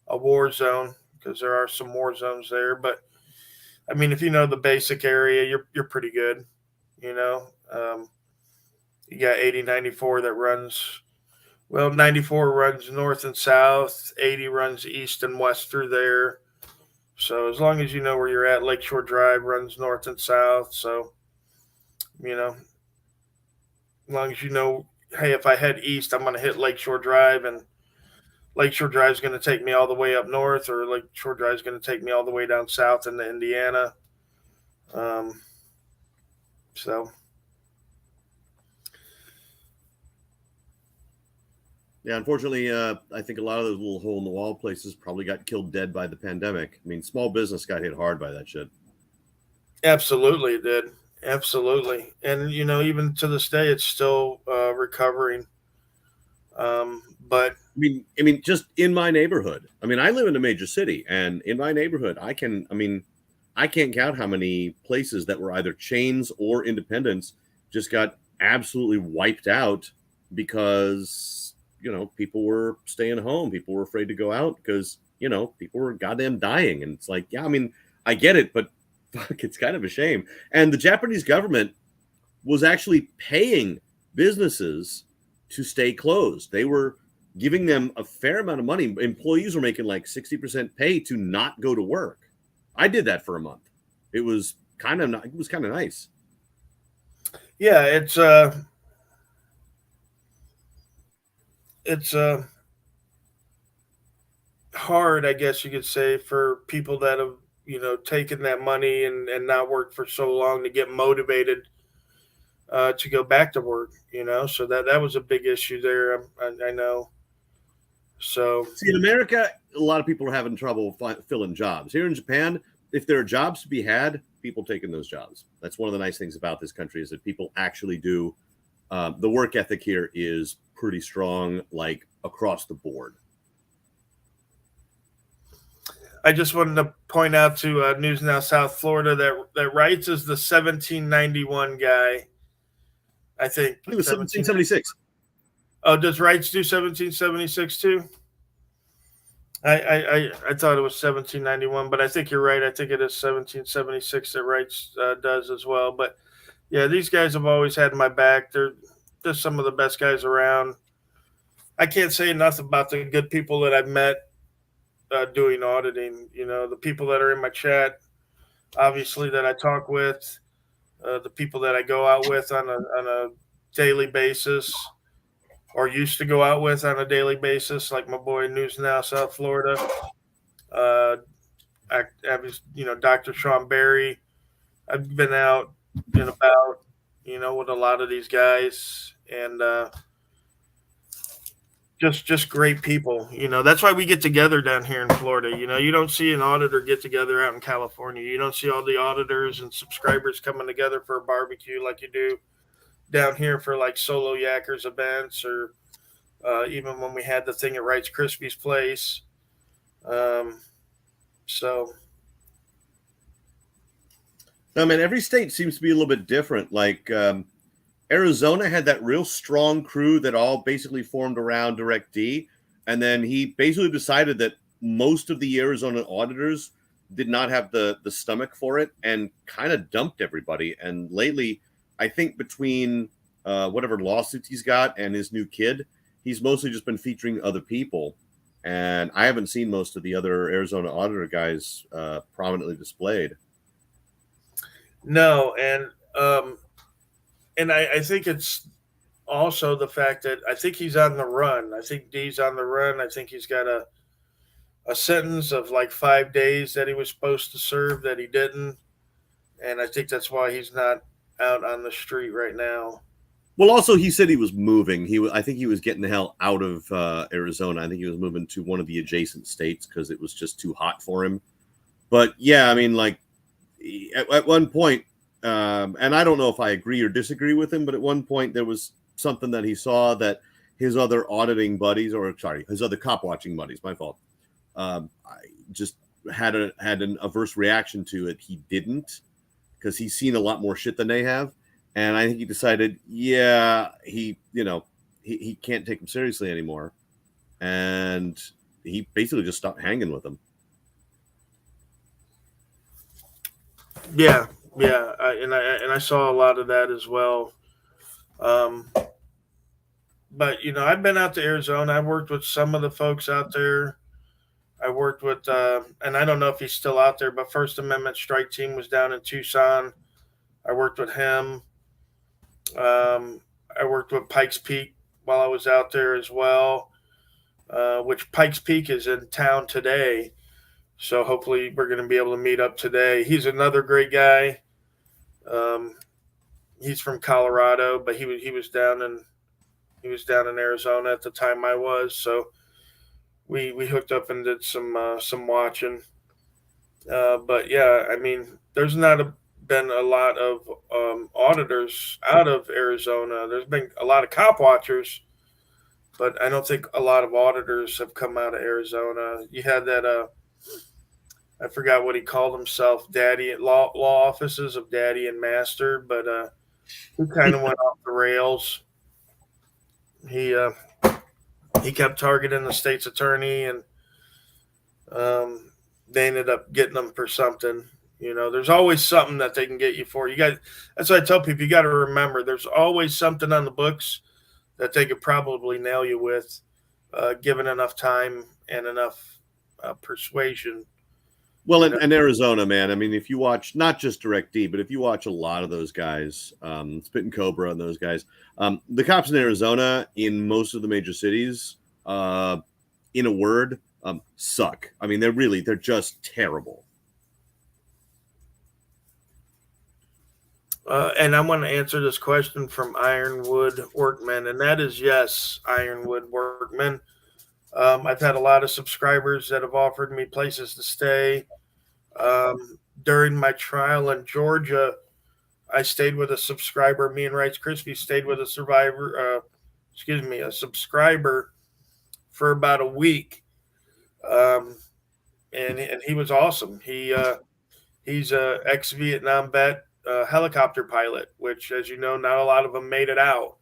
a war zone because there are some war zones there. But I mean, if you know the basic area, you're pretty good. You know, you got 8094 that runs. Well, 94 runs north and south. 80 runs east and west through there. So as long as you know where you're at, Lakeshore Drive runs north and south. So as long as you know, hey, if I head east, I'm going to hit Lakeshore Drive, and Lakeshore Drive is going to take me all the way up north, or Lakeshore Drive is going to take me all the way down south into Indiana. Um, so Yeah, unfortunately, I think a lot of those little hole in the wall places probably got killed dead by the pandemic. I mean, small business got hit hard by that shit. absolutely, it did. Absolutely, and even to this day, it's still recovering. But I mean, just in my neighborhood. I mean, I live in a major city, and in my neighborhood, I can't count how many places that were either chains or independents just got absolutely wiped out because people were staying home, people were afraid to go out because people were goddamn dying, and it's like, yeah, I mean, I get it, but fuck, it's kind of a shame. And the Japanese government was actually paying businesses to stay closed. They were giving them a fair amount of money. Employees were making like 60% pay to not go to work. I did that for a month. It was kind of nice. yeah, it's hard, I guess you could say, for people that have taken that money and not worked for so long to get motivated to go back to work. So that was a big issue there. I know. So See, in America, a lot of people are having trouble filling jobs. Here in Japan, if there are jobs to be had, people taking those jobs. That's one of the nice things about this country is that people actually do The work ethic here is pretty strong, like across the board. I just wanted to point out to News Now South Florida that Wrights is the 1791 guy. I think I think it was 1776. Oh, does Wrights do 1776 too? I thought it was 1791, but I think you're right. I think it is 1776 that Wrights does as well. But yeah, these guys have always had my back. They're just some of the best guys around. I can't say enough about the good people that I've met doing auditing. You know, the people that are in my chat, obviously that I talk with, the people that I go out with on a daily basis, or used to go out with on a daily basis, like my boy News Now South Florida. I was, Dr. Sean Berry. I've been out and about, with a lot of these guys, and just great people. That's why we get together down here in Florida. You don't see an auditor get together out in California. You don't see all the auditors and subscribers coming together for a barbecue like you do down here for like Solo Yackers events, or even when we had the thing at Wright's Krispies Place. So, I mean, every state seems to be a little bit different. Like Arizona had that real strong crew that all basically formed around DirectD, and then he basically decided that most of the Arizona auditors did not have the stomach for it, and kind of dumped everybody. And lately, I think between whatever lawsuits he's got and his new kid, he's mostly just been featuring other people. And I haven't seen most of the other Arizona auditor guys prominently displayed. No, and I think it's also the fact that I think he's on the run. I think D's on the run. I think he's got a sentence of like 5 days that he was supposed to serve that he didn't, and I think that's why he's not out on the street right now. Well, also he said he was moving. I think he was getting the hell out of Arizona. I think he was moving to one of the adjacent states because it was just too hot for him. But yeah, I mean, like at one point, and I don't know if I agree or disagree with him, but at one point there was something that he saw that his other auditing buddies, his other cop watching buddies, my fault, I just had an adverse reaction to it. He didn't, because he's seen a lot more shit than they have. And I think he decided, yeah, he can't take him seriously anymore. And he basically just stopped hanging with him. Yeah. I saw a lot of that as well. But, I've been out to Arizona. I worked with some of the folks out there. I worked with, and I don't know if he's still out there, but First Amendment Strike Team was down in Tucson. I worked with him. I worked with Pikes Peak while I was out there as well, which Pikes Peak is in town today. So hopefully we're going to be able to meet up today. He's another great guy. He's from Colorado, but he was down in Arizona at the time I was. So we hooked up and did some watching. But yeah, I mean, there's not been a lot of auditors out of Arizona. There's been a lot of cop watchers, but I don't think a lot of auditors have come out of Arizona. You had that I forgot what he called himself, Daddy, law offices of Daddy and Master, but he kind of went off the rails. He kept targeting the state's attorney, and they ended up getting him for something. There's always something that they can get you for. That's what I tell people. You got to remember, there's always something on the books that they could probably nail you with, given enough time and enough persuasion. Well, in Arizona, man, I mean, if you watch not just DirectD, but if you watch a lot of those guys, Spit and Cobra and those guys, the cops in Arizona, in most of the major cities, in a word, suck. I mean, they're just terrible. And I want to answer this question from Ironwood Workman, and that is yes, Ironwood Workman. I've had a lot of subscribers that have offered me places to stay. During my trial in Georgia, I stayed with a subscriber. Me and Rice Krispie stayed with a a subscriber for about a week, um, and he was awesome. He's a ex Vietnam vet, helicopter pilot, which, as you know, not a lot of them made it out.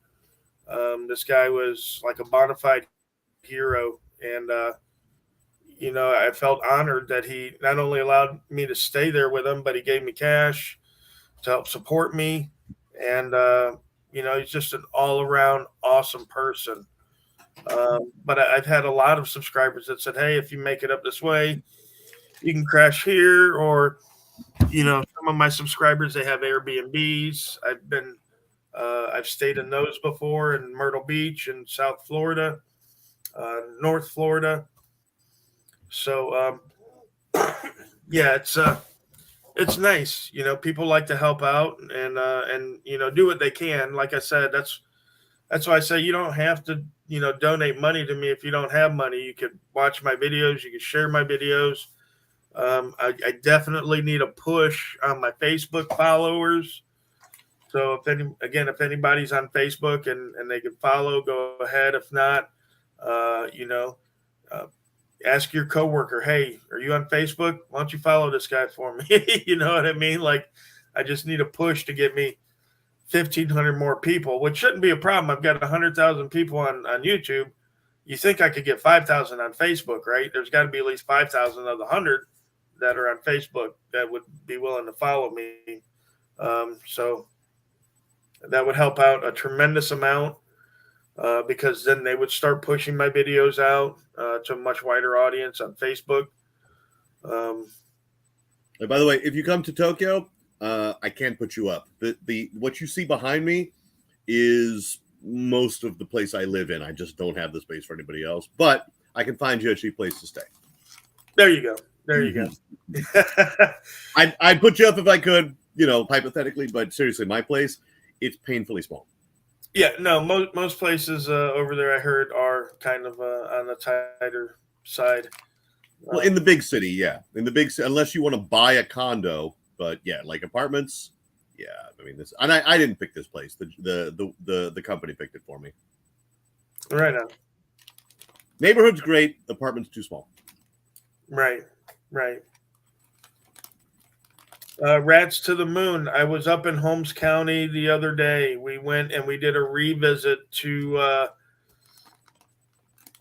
This guy was like a bona fide hero, and I felt honored that he not only allowed me to stay there with him, but he gave me cash to help support me, and he's just an all around awesome person. But I've had a lot of subscribers that said, "Hey, if you make it up this way, you can crash here," or some of my subscribers, they have Airbnbs. I've stayed in those before in Myrtle Beach in South Florida, North Florida. So yeah, it's nice. People like to help out and do what they can. Like I said, that's why I say you don't have to donate money to me if you don't have money. You could watch my videos. You can share my videos. I definitely need a push on my Facebook followers. So if anybody's on Facebook and they can follow, go ahead. If not, uh, ask your coworker, "Hey, are you on Facebook? Why don't you follow this guy for me?" You know what I mean? Like, I just need a push to get me 1,500 more people, which shouldn't be a problem. I've got 100,000 people on YouTube. You think I could get 5,000 on Facebook, right? There's got to be at least 5,000 of the 100 that are on Facebook that would be willing to follow me. So that would help out a tremendous amount, because then they would start pushing my videos out to a much wider audience on Facebook. And by the way, if you come to Tokyo, I can't put you up. The what you see behind me is most of the place I live in. I just don't have the space for anybody else, but I can find you a cheap place to stay. There you go. There you go. I'd put you up if I could, hypothetically, but seriously, my place, it's painfully small. Yeah, no, most places over there I heard are kind of on the tighter side. Well, in the big city, yeah. In the big city, unless you want to buy a condo, but yeah, like apartments, yeah. I mean, this, and I didn't pick this place. The company picked it for me. Right on. Neighborhood's great. Apartment's too small. Right. Rats to the Moon. I was up in Holmes County the other day. We went and we did a revisit to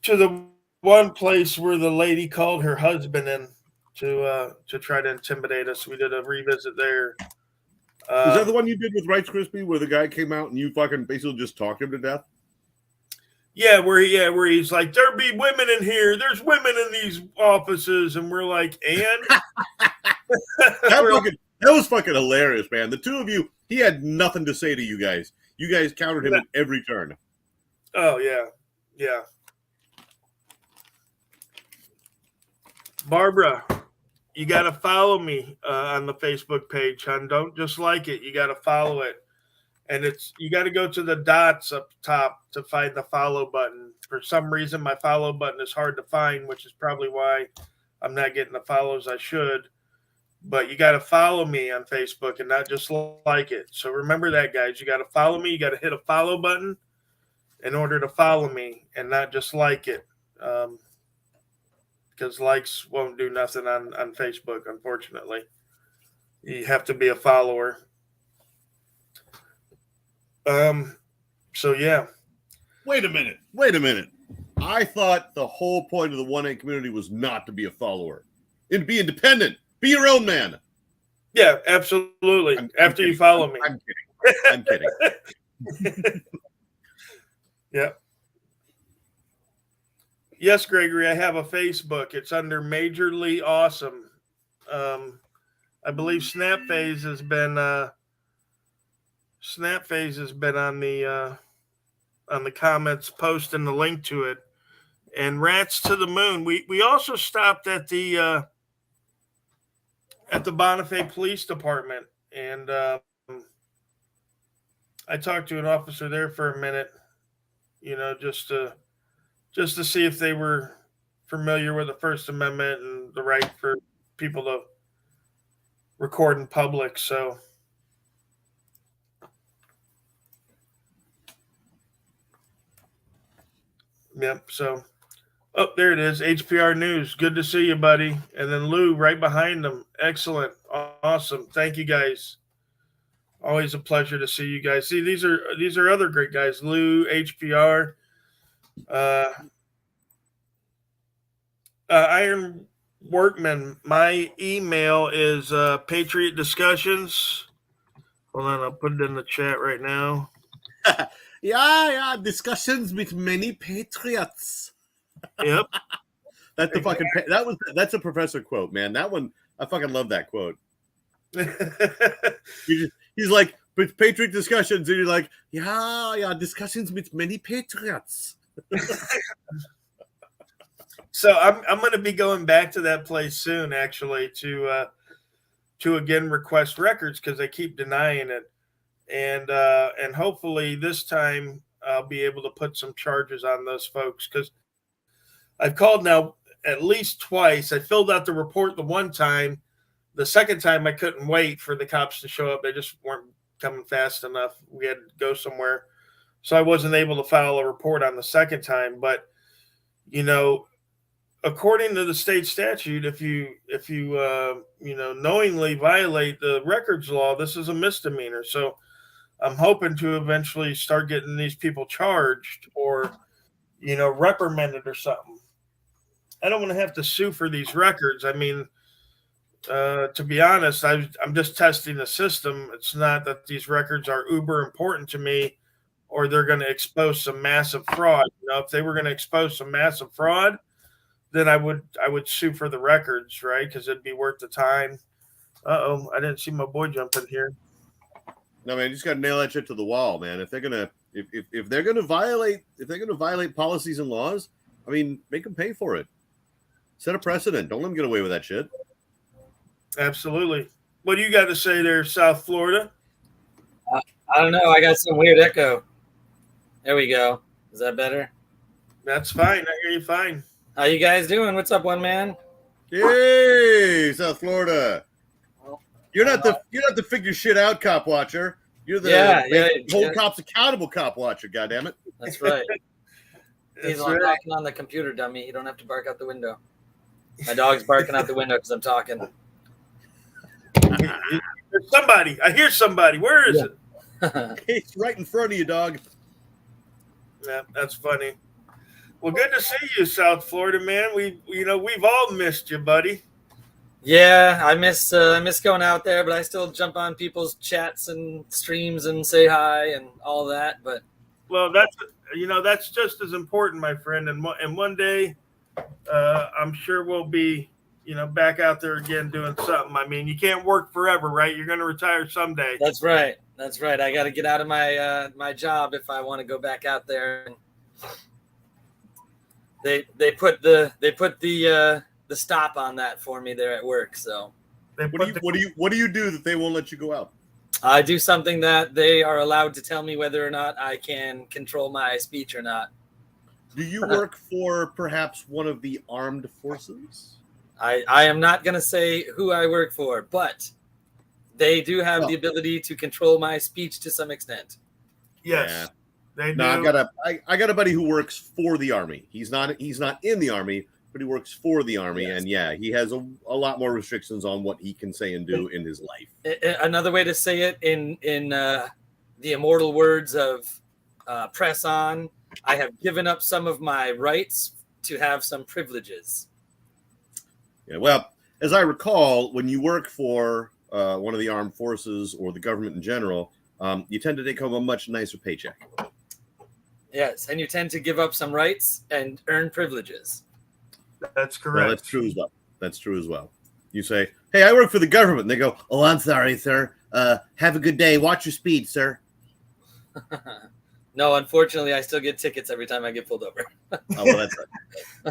the one place where the lady called her husband in to try to intimidate us. We did a revisit there. Is that the one you did with Rice Krispie, where the guy came out and you fucking basically just talked him to death? Yeah, where he's like, "There be women in here. There's women in these offices," and we're like, "And." That was fucking hilarious, man. The two of you, he had nothing to say to you guys. You guys countered him at every turn. Oh yeah. Barbara, you got to follow me on the Facebook page, hon. Don't just like it. You got to follow it. And you got to go to the dots up top to find the follow button. For some reason, my follow button is hard to find, which is probably why I'm not getting the follows I should. But you got to follow me on Facebook and not just like it. So remember that, guys. You got to follow me. You got to hit a follow button in order to follow me and not just like it. Because likes won't do nothing on Facebook, unfortunately. You have to be a follower. So yeah. Wait a minute. I thought the whole point of the 1A community was not to be a follower. It'd be independent. Be your own man. Yeah, absolutely. After you follow me. I'm kidding. Yeah. Yes, Gregory, I have a Facebook. It's under Majorly Awesome. I believe Snapphase has been on the comments posting the link to it. And Rats to the Moon. We also stopped at the Bonifay Police Department, and I talked to an officer there for a minute, just to see if they were familiar with the First Amendment and the right for people to record in public. So Yep. So, oh, there it is. HPR News. Good to see you, buddy. And then Lou right behind them. Excellent. Awesome. Thank you, guys. Always a pleasure to see you guys. See, these are other great guys. Lou, HPR, Iron Workman. My email is Patriot Discussions. Hold on, I'll put it in the chat right now. Yeah, discussions with many patriots. Yep. That's the fucking that's a professor quote, man. That one, I fucking love that quote. He's like, but patriot discussions, and you're like, yeah, discussions with many patriots. So I'm going to be going back to that place soon, actually, to again request records because they keep denying it, and hopefully this time I'll be able to put some charges on those folks because I've called now at least twice. I filled out the report the one time. The second time I couldn't wait for the cops to show up. They just weren't coming fast enough. We had to go somewhere, so I wasn't able to file a report on the second time. But according to the state statute, if you knowingly violate the records law, this is a misdemeanor. So I'm hoping to eventually start getting these people charged or reprimanded or something. I don't want to have to sue for these records. I mean, to be honest, I'm just testing the system. It's not that these records are uber important to me or they're going to expose some massive fraud. If they were going to expose some massive fraud, then I would sue for the records, right? Because it'd be worth the time. I didn't see my boy jump in here. No, man, you just got to nail that shit to the wall, man. If they're gonna violate policies and laws, I mean, make them pay for it. Set a precedent. Don't let them get away with that shit. Absolutely. What do you got to say there, South Florida? I don't know. I got some weird echo. There we go. Is that better? That's fine. I hear you fine. How you guys doing? What's up, one man? Hey, South Florida. You're not the figure shit out cop watcher. You're the hold cops accountable cop watcher. Goddammit. That's right. He's talking on the computer, dummy. You don't have to bark out the window. My dog's barking out the window because I'm talking. There's somebody. I hear somebody. Where is it? It's right in front of you, dog. Yeah, that's funny. Well, good to see you, South Florida, man. We've all missed you, buddy. Yeah, I miss going out there, but I still jump on people's chats and streams and say hi and all that. But that's just as important, my friend. And one day, I'm sure we'll be, back out there again doing something. I mean, you can't work forever, right? You're going to retire someday. That's right. I got to get out of my job if I want to go back out there. And they put the stop on that for me there at work. So what do you do that they won't let you go out? I do something that they are allowed to tell me whether or not I can control my speech or not. Do you work for perhaps one of the armed forces? I am not going to say who I work for, but they do have the ability to control my speech to some extent. Yes. Yeah. They do. No, I got a buddy who works for the Army. He's not in the Army, but he works for the Army, yes. And yeah, he has a lot more restrictions on what he can say and do in his life. Another way to say it in the immortal words of Press On, I have given up some of my rights to have some privileges. Yeah, well, as I recall, when you work for one of the armed forces or the government in general, you tend to take home a much nicer paycheck. Yes, and you tend to give up some rights and earn privileges. That's correct. Well, that's true as well. You say, "Hey, I work for the government," and they go, "Oh, I'm sorry, sir. Have a good day. Watch your speed, sir." No, unfortunately, I still get tickets every time I get pulled over. Oh, well, that's right.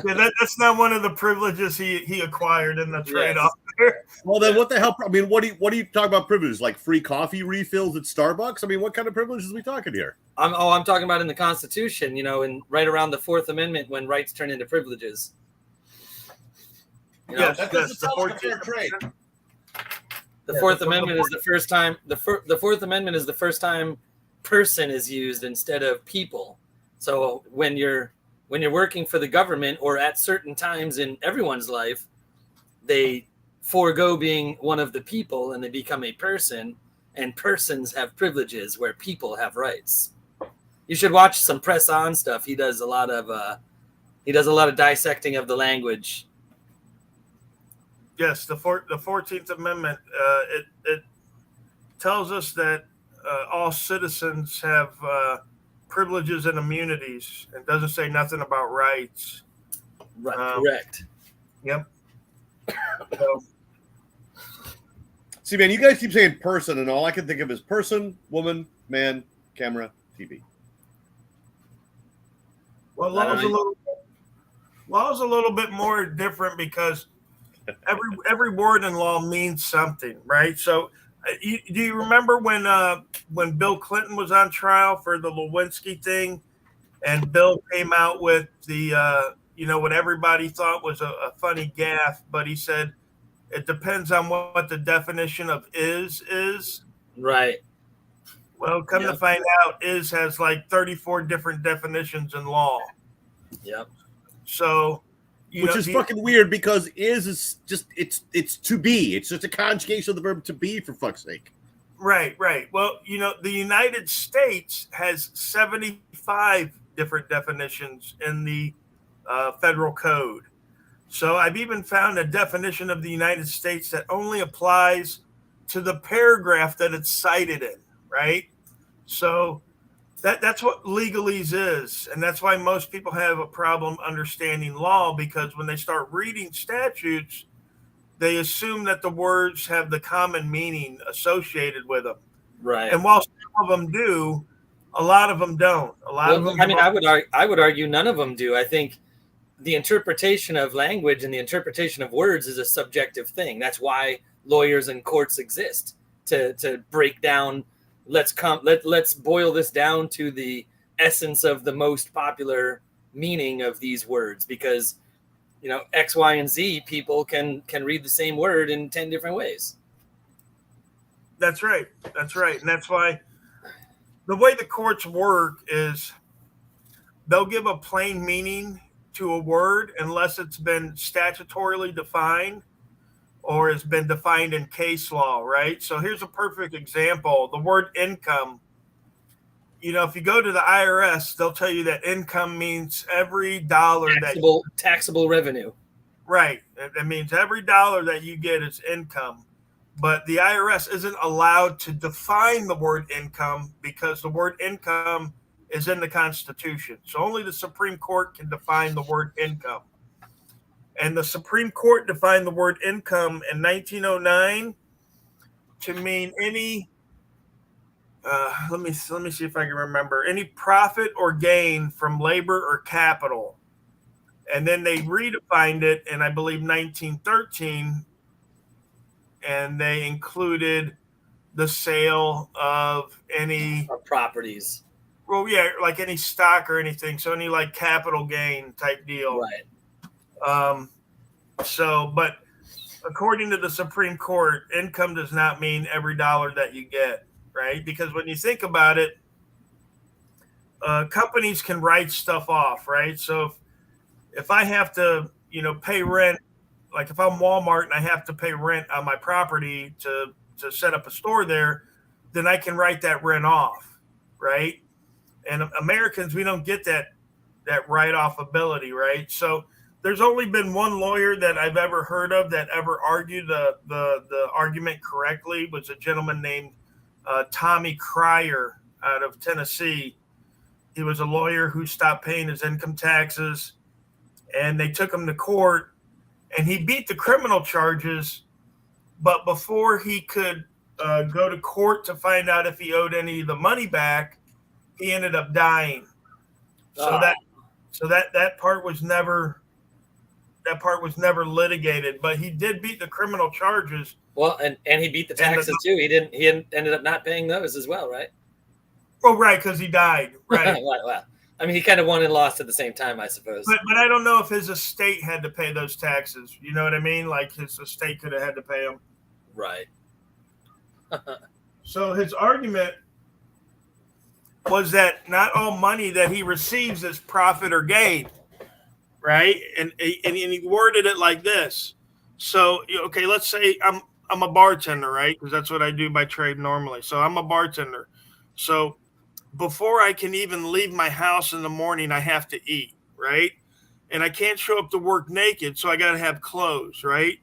Yeah, that's not one of the privileges he acquired in the trade-off. Yes. Well, then what the hell? I mean, what do you talk about privileges? Like free coffee refills at Starbucks? I mean, what kind of privileges are we talking here? I'm talking about in the Constitution, and right around the Fourth Amendment when rights turn into privileges. Yes, that's the fair trade. The Fourth Amendment is the first time. The Fourth Amendment is the first time person is used instead of people. So when you're when you're working for the government or at certain times in everyone's life, they forego being one of the people and they become a person, and persons have privileges where people have rights. You should watch some Press On stuff. He does a lot of dissecting of the language. Yes, the 14th Amendment, it tells us that all citizens have privileges and immunities. It doesn't say nothing about rights. Right, correct. Yep. So, See, man, you guys keep saying person, and all I can think of is person, woman, man, camera, TV. well, law's a little bit more different because every word in law means something, right? So, do you remember when Bill Clinton was on trial for the Lewinsky thing, and Bill came out with the what everybody thought was a funny gaffe, but he said it depends on what the definition of is. Right. Well, come to find out, is has like 34 different definitions in law. Yep. So, Which is fucking weird because is just it's to be. It's just a conjugation of the verb to be, for fuck's sake. Right. Well, the United States has 75 different definitions in the federal code. So I've even found a definition of the United States that only applies to the paragraph that it's cited in, right? So that's what legalese is. And that's why most people have a problem understanding law, because when they start reading statutes, they assume that the words have the common meaning associated with them. Right. And while some of them do, a lot of them don't. I would argue none of them do. I think the interpretation of language and the interpretation of words is a subjective thing. That's why lawyers and courts exist, to break down. Let's boil this down to the essence of the most popular meaning of these words, because X, Y, and Z people can read the same word in 10 different ways. That's right. And that's why the way the courts work is they'll give a plain meaning to a word unless it's been statutorily defined or has been defined in case law, right? So here's a perfect example. The word income. If you go to the IRS, they'll tell you that income means every dollar taxable revenue. Right. It means every dollar that you get is income. But the IRS isn't allowed to define the word income because the word income is in the Constitution. So only the Supreme Court can define the word income. And the Supreme Court defined the word income in 1909 to mean any let me see if I can remember, any profit or gain from labor or capital. And then they redefined it in, I believe, 1913, and they included the sale of any properties. Well, yeah, like any stock or anything. So any like capital gain type deal. Right. But according to the Supreme Court, income does not mean every dollar that you get, right? Because when you think about it, companies can write stuff off, right? So if I have to, pay rent, like if I'm Walmart and I have to pay rent on my property to set up a store there, then I can write that rent off, right? And Americans, we don't get that write-off ability, right? So there's only been one lawyer that I've ever heard of that ever argued the argument correctly, was a gentleman named Tommy Cryer out of Tennessee. He was a lawyer who stopped paying his income taxes, and they took him to court, and he beat the criminal charges, but before he could go to court to find out if he owed any of the money back, he ended up dying. So that part was never litigated, but he did beat the criminal charges. Well, and he beat the taxes too. He ended up not paying those as well, right? Oh, right, because he died. Right. Wow. I mean, he kind of won and lost at the same time, I suppose. But I don't know if his estate had to pay those taxes. You know what I mean? Like his estate could have had to pay them. Right. So his argument was that not all money that he receives is profit or gain. right? And he worded it like this. So okay, let's say I'm a bartender, right? Because that's what I do by trade normally. So I'm a bartender. So before I can even leave my house in the morning, I have to eat, right? And I can't show up to work naked, so I got to have clothes, right?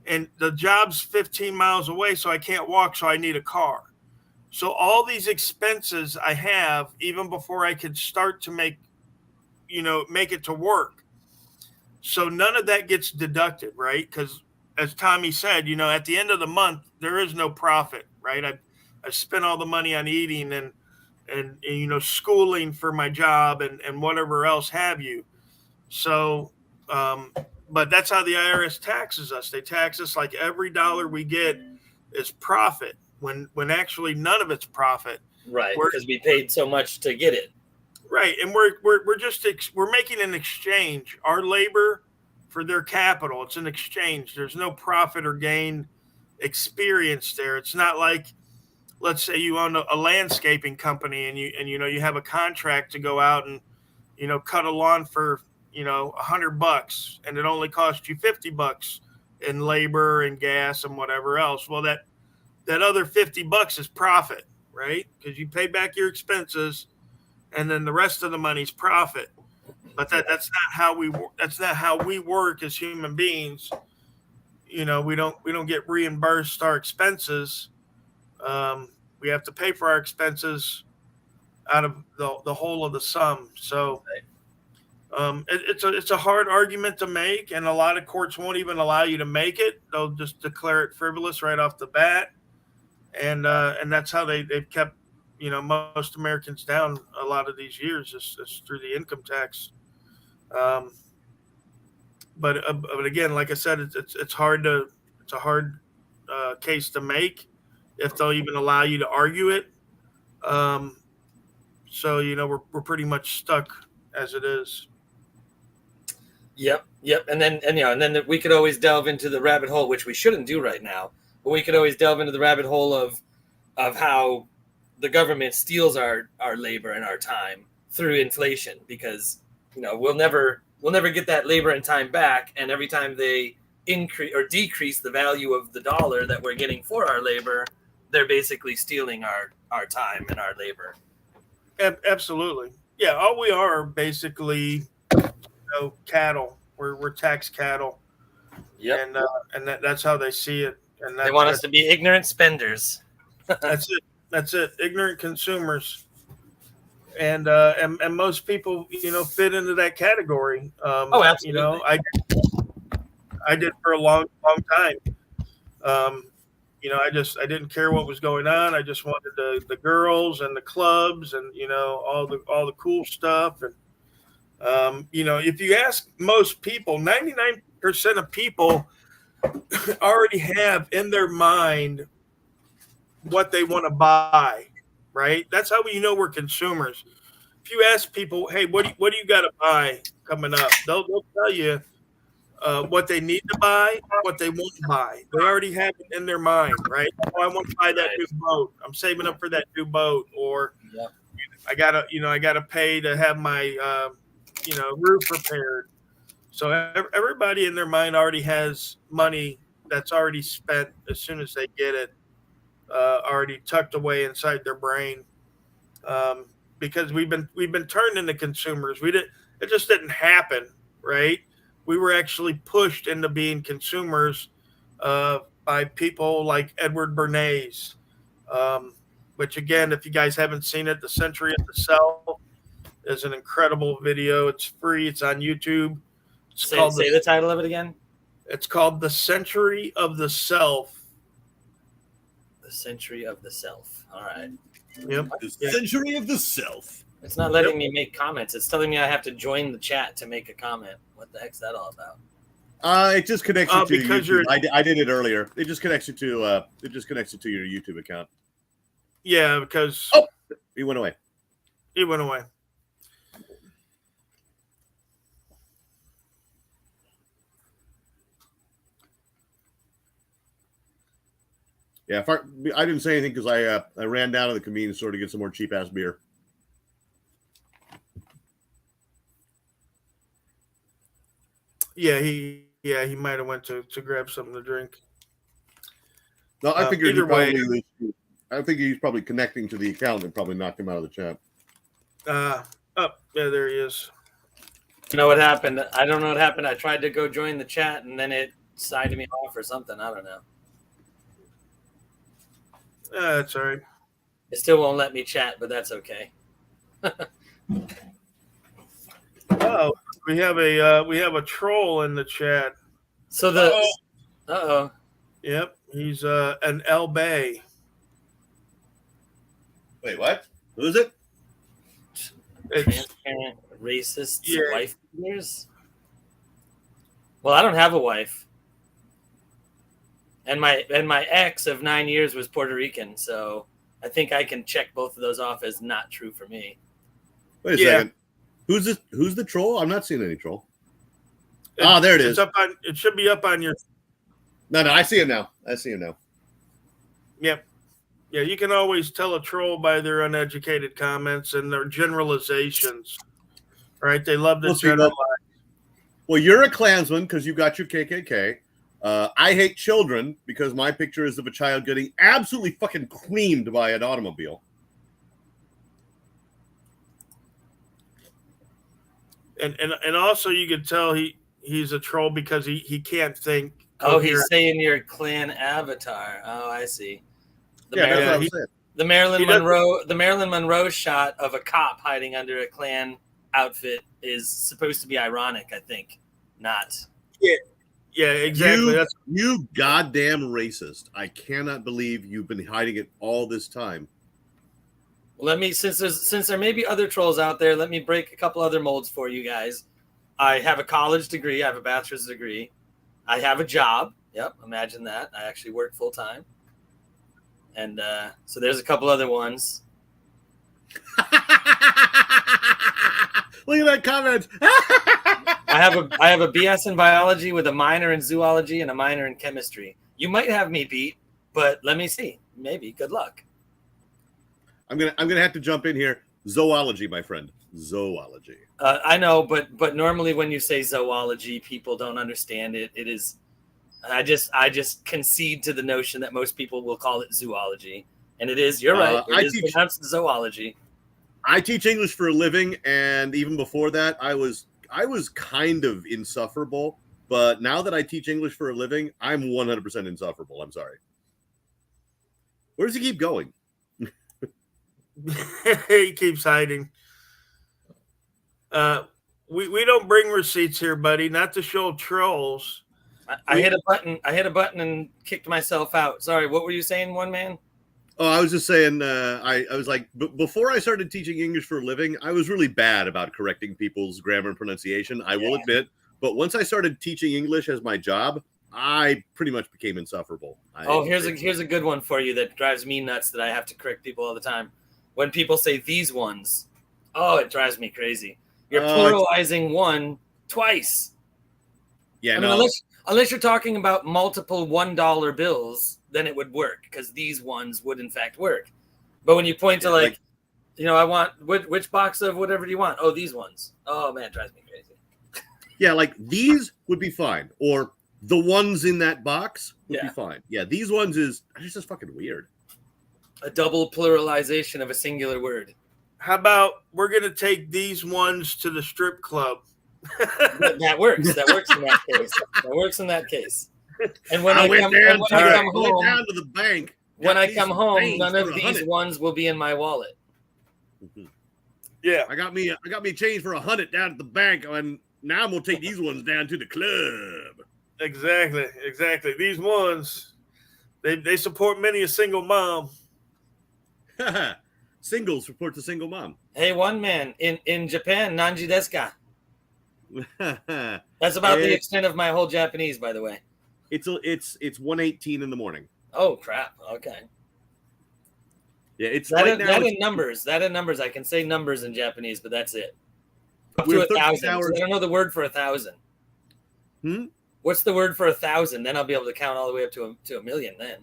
And the job's 15 miles away, so I can't walk, so I need a car. So all these expenses I have even before I can start to make it to work. So none of that gets deducted, right? Because as Tommy said, at the end of the month, there is no profit, right? I spent all the money on eating and schooling for my job and whatever else have you. So, but that's how the IRS taxes us. They tax us like every dollar we get is profit when actually none of it's profit. Right, because we paid so much to get it. Right, and we're making an exchange. Our labor for their capital. It's an exchange. There's no profit or gain experience there. It's not like, let's say you own a landscaping company and you have a contract to go out and cut a lawn for $100 and it only costs you $50 in labor and gas and whatever else. Well, that other $50 is profit, right? Because you pay back your expenses, and then the rest of the money's profit. But that's not how we work as human beings. We don't get reimbursed our expenses. We have to pay for our expenses out of the whole of the sum. So it's a hard argument to make, and a lot of courts won't even allow you to make it. They'll just declare it frivolous right off the bat, and that's how they've kept most Americans down a lot of these years is through the income tax. But again, like I said, it's a hard case to make if they'll even allow you to argue it. So we're pretty much stuck as it is. Yep. And then we could always delve into the rabbit hole, which we shouldn't do right now. But we could always delve into the rabbit hole of how the government steals our labor and our time through inflation, because we'll never get that labor and time back, and every time they increase or decrease the value of the dollar that we're getting for our labor, they're basically stealing our time and our labor. Absolutely. Yeah, all we are basically cattle. We're tax cattle. Yep. And that's how they see it. And they want us to be ignorant spenders. That's it. Ignorant consumers. And most people, fit into that category. Absolutely. I did for a long time. I didn't care what was going on. I just wanted the girls and the clubs and all the cool stuff. And if you ask most people, 99% of people already have in their mind what they want to buy, right? That's how we know we're consumers. If you ask people, hey, what do you got to buy coming up? They'll tell you what they need to buy, what they want to buy. They already have it in their mind, right? Oh, I want to buy that new boat. I'm saving up for that new boat, or I gotta pay to have my roof repaired. So everybody in their mind already has money that's already spent as soon as they get it. Already tucked away inside their brain, because we've been turned into consumers. It just didn't happen, right? We were actually pushed into being consumers by people like Edward Bernays, which again, if you guys haven't seen it, The Century of the Self is an incredible video. It's free. It's on YouTube. Say the title of it again. It's called The Century of the Self. The Century of the Self. All right. Yep. The Century of the Self. It's not letting me make comments. It's telling me I have to join the chat to make a comment. What the heck's that all about? It just connects you to because YouTube. I did it earlier. It just connects you to your YouTube account. Yeah, because he went away. Yeah, I didn't say anything because I ran down to the convenience store to get some more cheap ass beer. Yeah, he might have went to grab something to drink. No, I figured he either way, probably. I think he's probably connecting to the account and probably knocked him out of the chat. yeah, there he is. You know what happened? I don't know what happened. I tried to go join the chat and then it signed me off or something. I don't know. That's all right. It still won't let me chat, but that's okay. Oh, we have a troll in the chat. So the Yep, he's an El Bay. Wait, what? Who is it? transparent racist Yeah. wife beaters. Well, I don't have a wife, and my ex of 9 years was Puerto Rican, so I think I can check both of those off as not true for me. Wait a second. Who's this? Who's the troll? I'm not seeing any troll. There it is. It should be up on your. No, I see him now. Yep. Yeah, you can always tell a troll by their uneducated comments and their generalizations. Right? They love to generalize. Well, you're a Klansman because you got your KKK. I hate children because my picture is of a child getting absolutely fucking creamed by an automobile. And also you could tell he's a troll because he can't think. Oh, he's saying your Klan avatar. Oh, I see. That's what I'm saying. The Marilyn Monroe shot of a cop hiding under a Klan outfit is supposed to be ironic, I think. Not. Yeah, exactly. You goddamn racist. I cannot believe you've been hiding it all this time. Let me, since there may be other trolls out there, let me break a couple other molds for you guys. I have a college degree. I have a bachelor's degree. I have a job. Yep, imagine that. I actually work full time. And so there's a couple other ones. Look at that comment. I have a BS in biology with a minor in zoology and a minor in chemistry. You might have me beat, but let me see. Maybe. Good luck. I'm gonna have to jump in here. Zoology, my friend. Zoology. I know, but normally when you say zoology, people don't understand it. It is. I just concede to the notion that most people will call it zoology, and it is. You're right. It is pronounced zoology. I teach English for a living, and even before that, I was kind of insufferable. But now that I teach English for a living, I'm 100% insufferable. I'm sorry. Where does he keep going? He keeps hiding. We don't bring receipts here, buddy. Not to show trolls. I hit a button. I hit a button and kicked myself out. Sorry, what were you saying, one man? Oh, I was just saying. I was like, before I started teaching English for a living, I was really bad about correcting people's grammar and pronunciation. I will admit. But once I started teaching English as my job, I pretty much became insufferable. Here's a good one for you that drives me nuts. That I have to correct people all the time. When people say these ones, it drives me crazy. You're pluralizing one twice. Yeah, unless you're talking about multiple $1 bills, then it would work because these ones would in fact work. But when you point to I want which box of whatever do you want? Oh, these ones. Oh man, it drives me crazy. Yeah, like these would be fine, or the ones in that box would be fine. Yeah, these ones is just fucking weird. A double pluralization of a singular word. How about we're going to take these ones to the strip club? That works. That works in that case. That works in that case. And when I come down to the bank. When I come home, none of these ones will be in my wallet. Mm-hmm. Yeah, I got me change for $100 down at the bank, and now I'm gonna take these ones down to the club. Exactly. These ones, they support many a single mom. Singles support the single mom. Hey, one man in Japan, nanji desu ka? That's about the extent of my whole Japanese, by the way. It's 1:18 in the morning. Oh crap! Okay. Yeah, it's that, right in, now. That in numbers. That in numbers. I can say numbers in Japanese, but that's it. Up We're to 1,000. So I don't know the word for 1,000. What's the word for 1,000? Then I'll be able to count all the way up to a million. Then.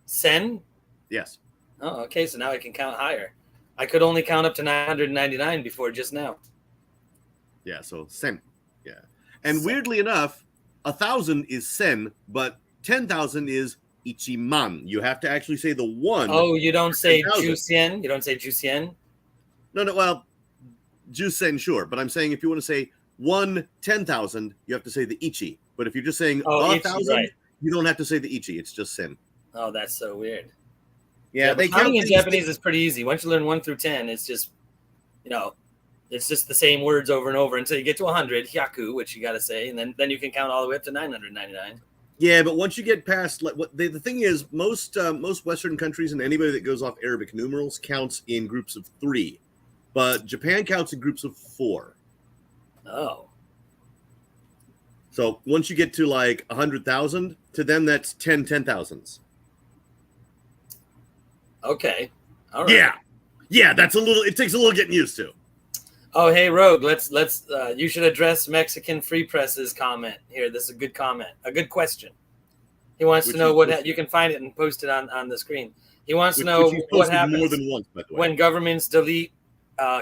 Sen. Yes. Oh, okay. So now I can count higher. I could only count up to 999 before just now. Yeah. So sen. Yeah. And Sen. weirdly enough, 1,000 is sen, but 10,000 is ichiman. You have to actually say the one. Oh, you don't say 10,000. jusien? You don't say jusien? No, well, jusen, sure. But I'm saying if you want to say 10,000, you have to say the ichi. But if you're just saying Oh, ichi, 1,000, right. you don't have to say the ichi. It's just sen. Oh, that's so weird. Yeah, but they counting count in things- Japanese is pretty easy. Once you learn 1 through 10, it's just, it's just the same words over and over until you get to 100, hyaku, which you got to say, and then you can count all the way up to 999. Yeah, but once you get past, like, the thing is, most Western countries and anybody that goes off Arabic numerals counts in groups of 3, but Japan counts in groups of 4. Oh, So once you get to like 100,000, to them that's 10,000s. okay. All right. Yeah, that's it takes a little getting used to. Oh, hey, Rogue, let's you should address Mexican Free Press's comment here. This is a good comment, a good question. He wants Which to know he what posted. you can find it and post it on the screen. He wants to Which know he's what posted more happens than once, by the way. when governments delete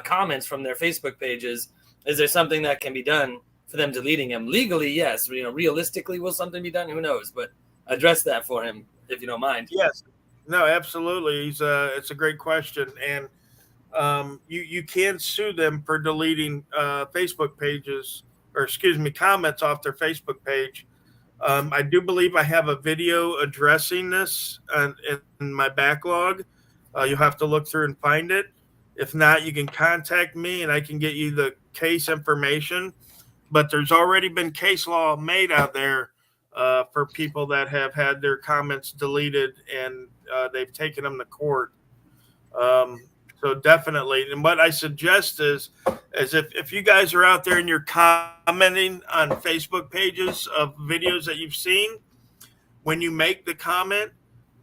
comments from their Facebook pages. Is there something that can be done for them deleting them? Legally, yes. Realistically, will something be done? Who knows? But address that for him, if you don't mind. Yes. No, absolutely. It's a great question. And you can sue them for deleting Facebook pages, or excuse me, comments off their Facebook page. I do believe I have a video addressing this in my backlog. You'll have to look through and find it. If not, you can contact me and I can get you the case information. But there's already been case law made out there for people that have had their comments deleted, and they've taken them to court. So definitely. And what I suggest is if you guys are out there and you're commenting on Facebook pages of videos that you've seen, when you make the comment,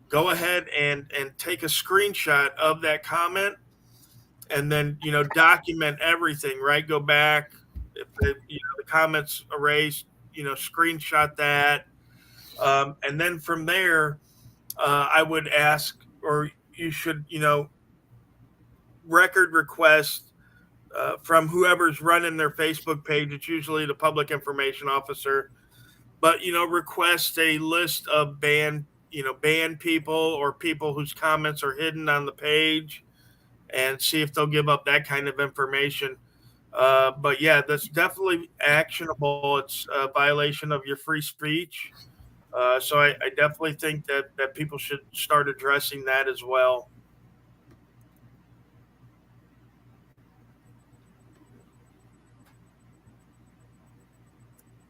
go ahead and take a screenshot of that comment, and then, document everything, right? Go back. If the comments erased, screenshot that. And then from there, I would ask, or you should, record request from whoever's running their Facebook page. It's usually the public information officer, but request a list of banned people or people whose comments are hidden on the page, and see if they'll give up that kind of information. But yeah, that's definitely actionable. It's a violation of your free speech. So I definitely think that people should start addressing that as well.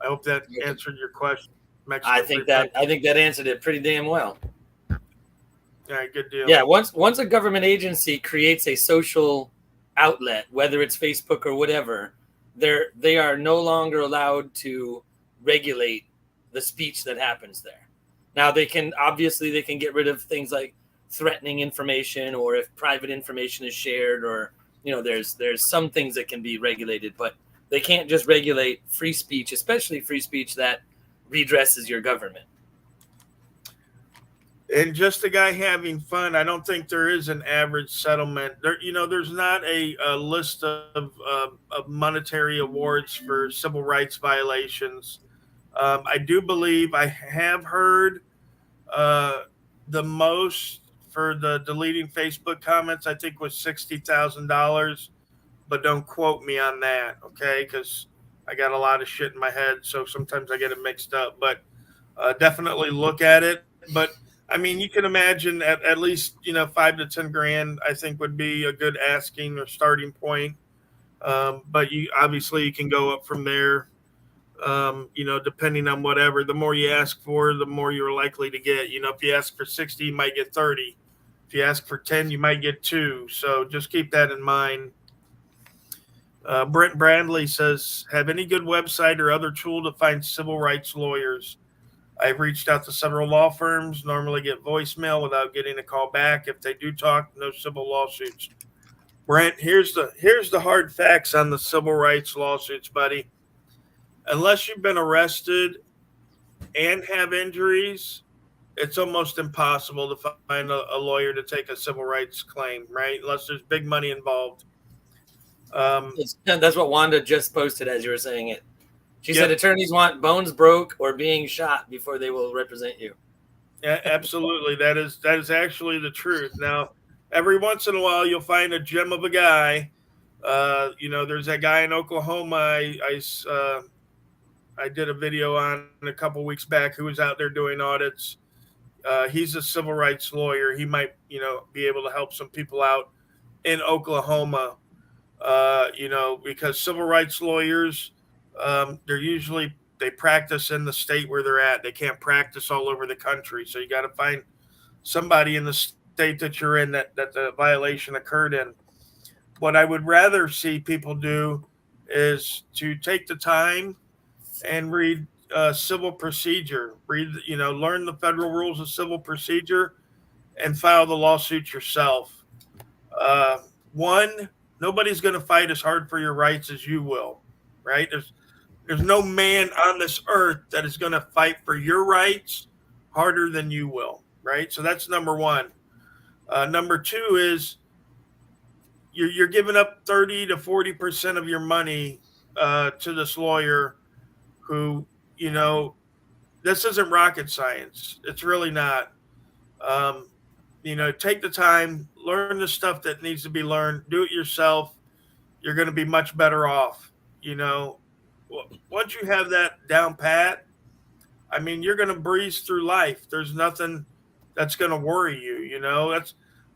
I hope that answered your question. I think that answered it pretty damn well. Yeah, good deal. Yeah, once a government agency creates a social outlet, whether it's Facebook or whatever, they are no longer allowed to regulate the speech that happens there. Now they can get rid of things like threatening information, or if private information is shared, or there's some things that can be regulated, but they can't just regulate free speech, especially free speech that redresses your government. And just a guy having fun, I don't think there is an average settlement. There's not a list of monetary awards for civil rights violations. I do believe I have heard the most for the deleting Facebook comments, I think, was $60,000. But don't quote me on that, okay? Because I got a lot of shit in my head, so sometimes I get it mixed up. But definitely look at it. But I mean, you can imagine at least, $5 to $10,000, I think, would be a good asking or starting point. But you can go up from there, depending on whatever. The more you ask for, the more you're likely to get. If you ask for 60, you might get 30. If you ask for 10, you might get 2. So just keep that in mind. Brent Bradley says, have any good website or other tool to find civil rights lawyers? I've reached out to several law firms, normally get voicemail without getting a call back. If they do talk, no civil lawsuits. Brent, here's the hard facts on the civil rights lawsuits, buddy. Unless you've been arrested and have injuries, it's almost impossible to find a lawyer to take a civil rights claim, right? Unless there's big money involved. That's what Wanda just posted as you were saying it. She Yep. said attorneys want bones broke or being shot before they will represent you. Yeah, absolutely. That is actually the truth. Now, every once in a while, you'll find a gem of a guy. There's that guy in Oklahoma. I did a video on a couple weeks back who was out there doing audits. He's a civil rights lawyer. He might, be able to help some people out in Oklahoma. Because civil rights lawyers, they practice in the state where they're at. They can't practice all over the country. So you got to find somebody in the state that you're in that the violation occurred in. What I would rather see people do is to take the time and read civil procedure, learn the federal rules of civil procedure and file the lawsuit yourself. Nobody's going to fight as hard for your rights as you will, right? There's no man on this earth that is going to fight for your rights harder than you will, right? So that's number one. Number two is you're giving up 30 to 40% of your money to this lawyer who, this isn't rocket science. It's really not. Take the time, learn the stuff that needs to be learned, do it yourself. You're going to be much better off. Once you have that down pat, you're going to breeze through life. There's nothing that's going to worry you.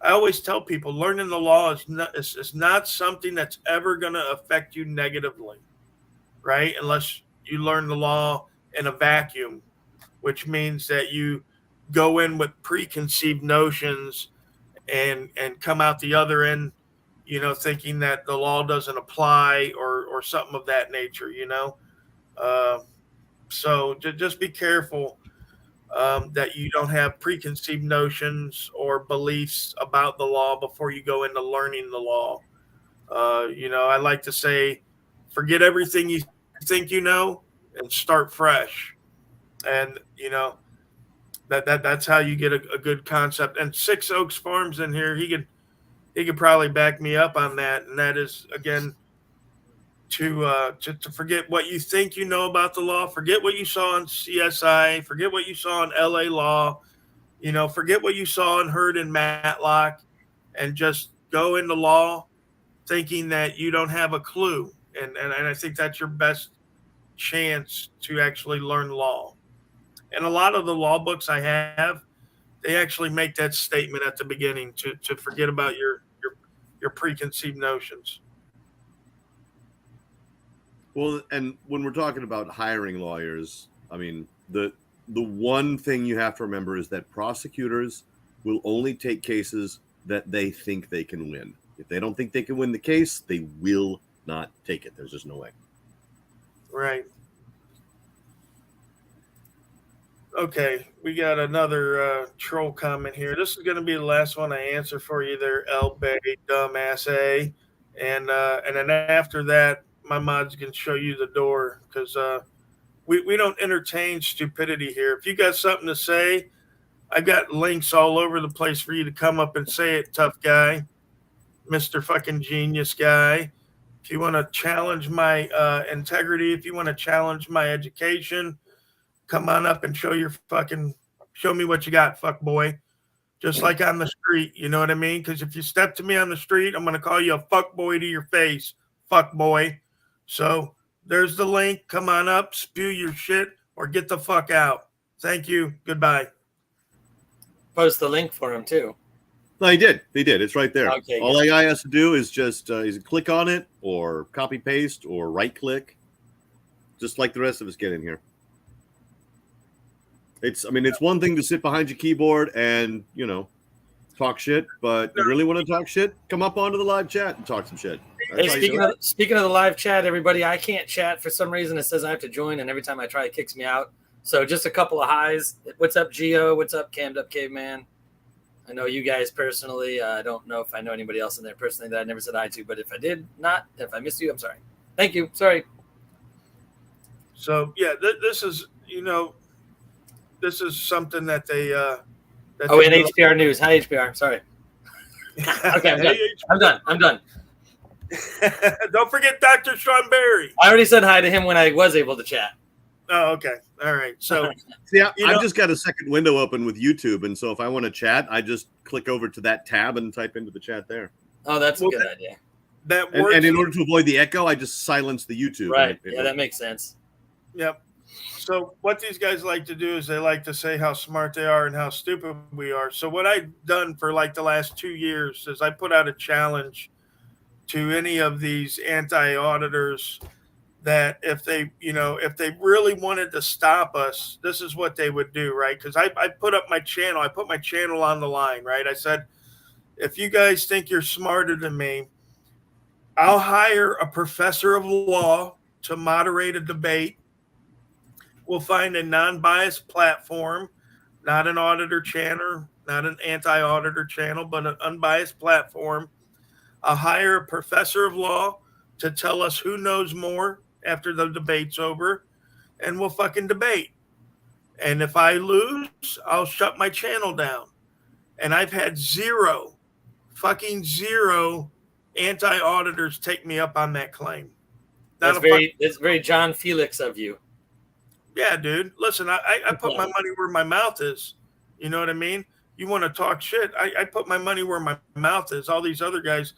I always tell people learning the law is not something that's ever going to affect you negatively, right? Unless you learn the law in a vacuum, which means that you go in with preconceived notions and come out the other end, thinking that the law doesn't apply or something of that nature, So just be careful that you don't have preconceived notions or beliefs about the law before you go into learning the law. I like to say, forget everything you think you know and start fresh. And, that's how you get a good concept. And Six Oaks Farms in here, he could probably back me up on that. And that is, again, to forget what you think you know about the law, forget what you saw on CSI, forget what you saw on LA Law, forget what you saw and heard in Matlock, and just go into law thinking that you don't have a clue. And I think that's your best chance to actually learn law. And a lot of the law books I have, they actually make that statement at the beginning to forget about your preconceived notions. Well, and when we're talking about hiring lawyers, the one thing you have to remember is that prosecutors will only take cases that they think they can win. If they don't think they can win the case, they will not take it. There's just no way. Right. Okay, we got another troll comment here. This is going to be the last one I answer for you there, El Bay, dumbass A. And then after that, my mods can show you the door because we don't entertain stupidity here. If you got something to say, I've got links all over the place for you to come up and say it, tough guy, Mr. fucking genius guy. If you want to challenge my integrity, if you want to challenge my education, come on up and show me what you got, fuck boy. Just like on the street, you know what I mean? Because if you step to me on the street, I'm going to call you a fuck boy to your face, fuck boy. So there's the link. Come on up, spew your shit, or get the fuck out. Thank you. Goodbye. Post the link for him too. No, he did. It's right there. Okay, all that guy has to do is just click on it or copy paste or right click, just like the rest of us get in here. It's one thing to sit behind your keyboard and, talk shit, but you really want to talk shit? Come up onto the live chat and talk some shit. Hey, speaking of the live chat, everybody, I can't chat for some reason. It says I have to join, and every time I try, it kicks me out. So just a couple of highs. What's up, Geo? What's up, Cammed Up Caveman? I know you guys personally. I don't know if I know anybody else in there personally that I never said hi to, but if I missed you, I'm sorry. Thank you. Sorry. So, yeah, this is, this is something that they HBR News. Hi, HBR. Sorry. Okay, I'm done. I'm done. Don't forget Dr. Sean Berry. I already said hi to him when I was able to chat. Oh, okay. All right. So, See, You I've know- just got a second window open with YouTube, and so if I want to chat, I just click over to that tab and type into the chat there. Oh, that's a Well, good idea. that And, works. and in order to avoid the echo, I just silence the YouTube. Right. and it- Yeah, that makes sense. Yep. So what these guys like to do is they like to say how smart they are and how stupid we are. So what I've done for like the last 2 years is I put out a challenge to any of these anti-auditors that if they really wanted to stop us, this is what they would do, right? Because I put up my channel, I put my channel on the line, right? I said, if you guys think you're smarter than me, I'll hire a professor of law to moderate a debate. We'll find a non-biased platform, not an auditor channel, not an anti-auditor channel, but an unbiased platform. I'll hire a professor of law to tell us who knows more after the debate's over, and we'll fucking debate. And if I lose, I'll shut my channel down. And I've had zero anti-auditors take me up on that claim. That's very John Felix of you. Yeah, dude. Listen, I put my money where my mouth is. You know what I mean? You want to talk shit? I put my money where my mouth is. All these other guys,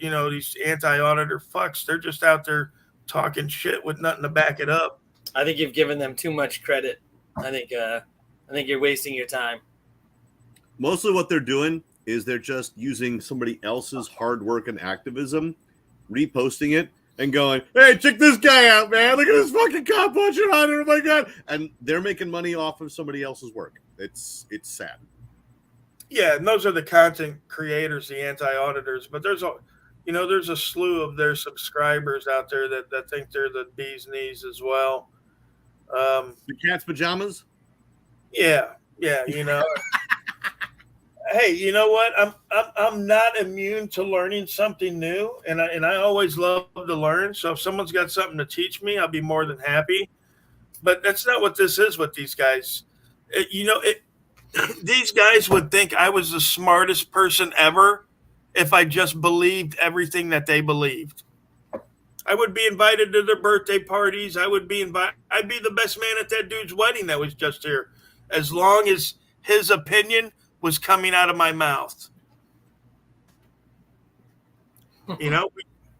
these anti-auditor fucks, they're just out there talking shit with nothing to back it up. I think you've given them too much credit. I think you're wasting your time. Mostly what they're doing is they're just using somebody else's hard work and activism, reposting it, and going, hey, check this guy out, man. Look at this fucking cop puncher on it. Oh, my God. And they're making money off of somebody else's work. It's sad. Yeah, and those are the content creators, the anti-auditors. But there's a slew of their subscribers out there that think they're the bee's knees as well. The cat's pajamas? Yeah. Hey, you know what? I'm not immune to learning something new, and I always love to learn. So if someone's got something to teach me, I'll be more than happy. But that's not what this is with these guys. These guys would think I was the smartest person ever if I just believed everything that they believed. I would be invited to their birthday parties. I'd be the best man at that dude's wedding that was just here, as long as his opinion was coming out of my mouth.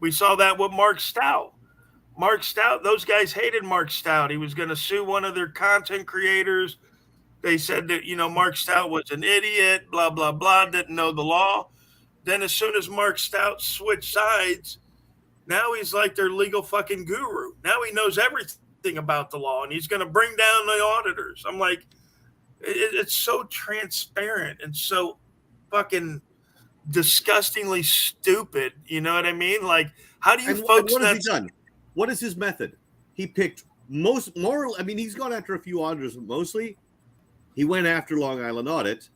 We saw that with Mark Stout. Those guys hated Mark Stout. He was going to sue one of their content creators. They said that, Mark Stout was an idiot, blah, blah, blah, didn't know the law. Then as soon as Mark Stout switched sides, now he's like their legal fucking guru. Now he knows everything about the law, and he's going to bring down the auditors. I'm like, it's so transparent and so fucking disgustingly stupid. You know what I mean? Like, how do you folks? What has he done? What is his method? He picked he's gone after a few auditors, but mostly he went after Long Island Audit,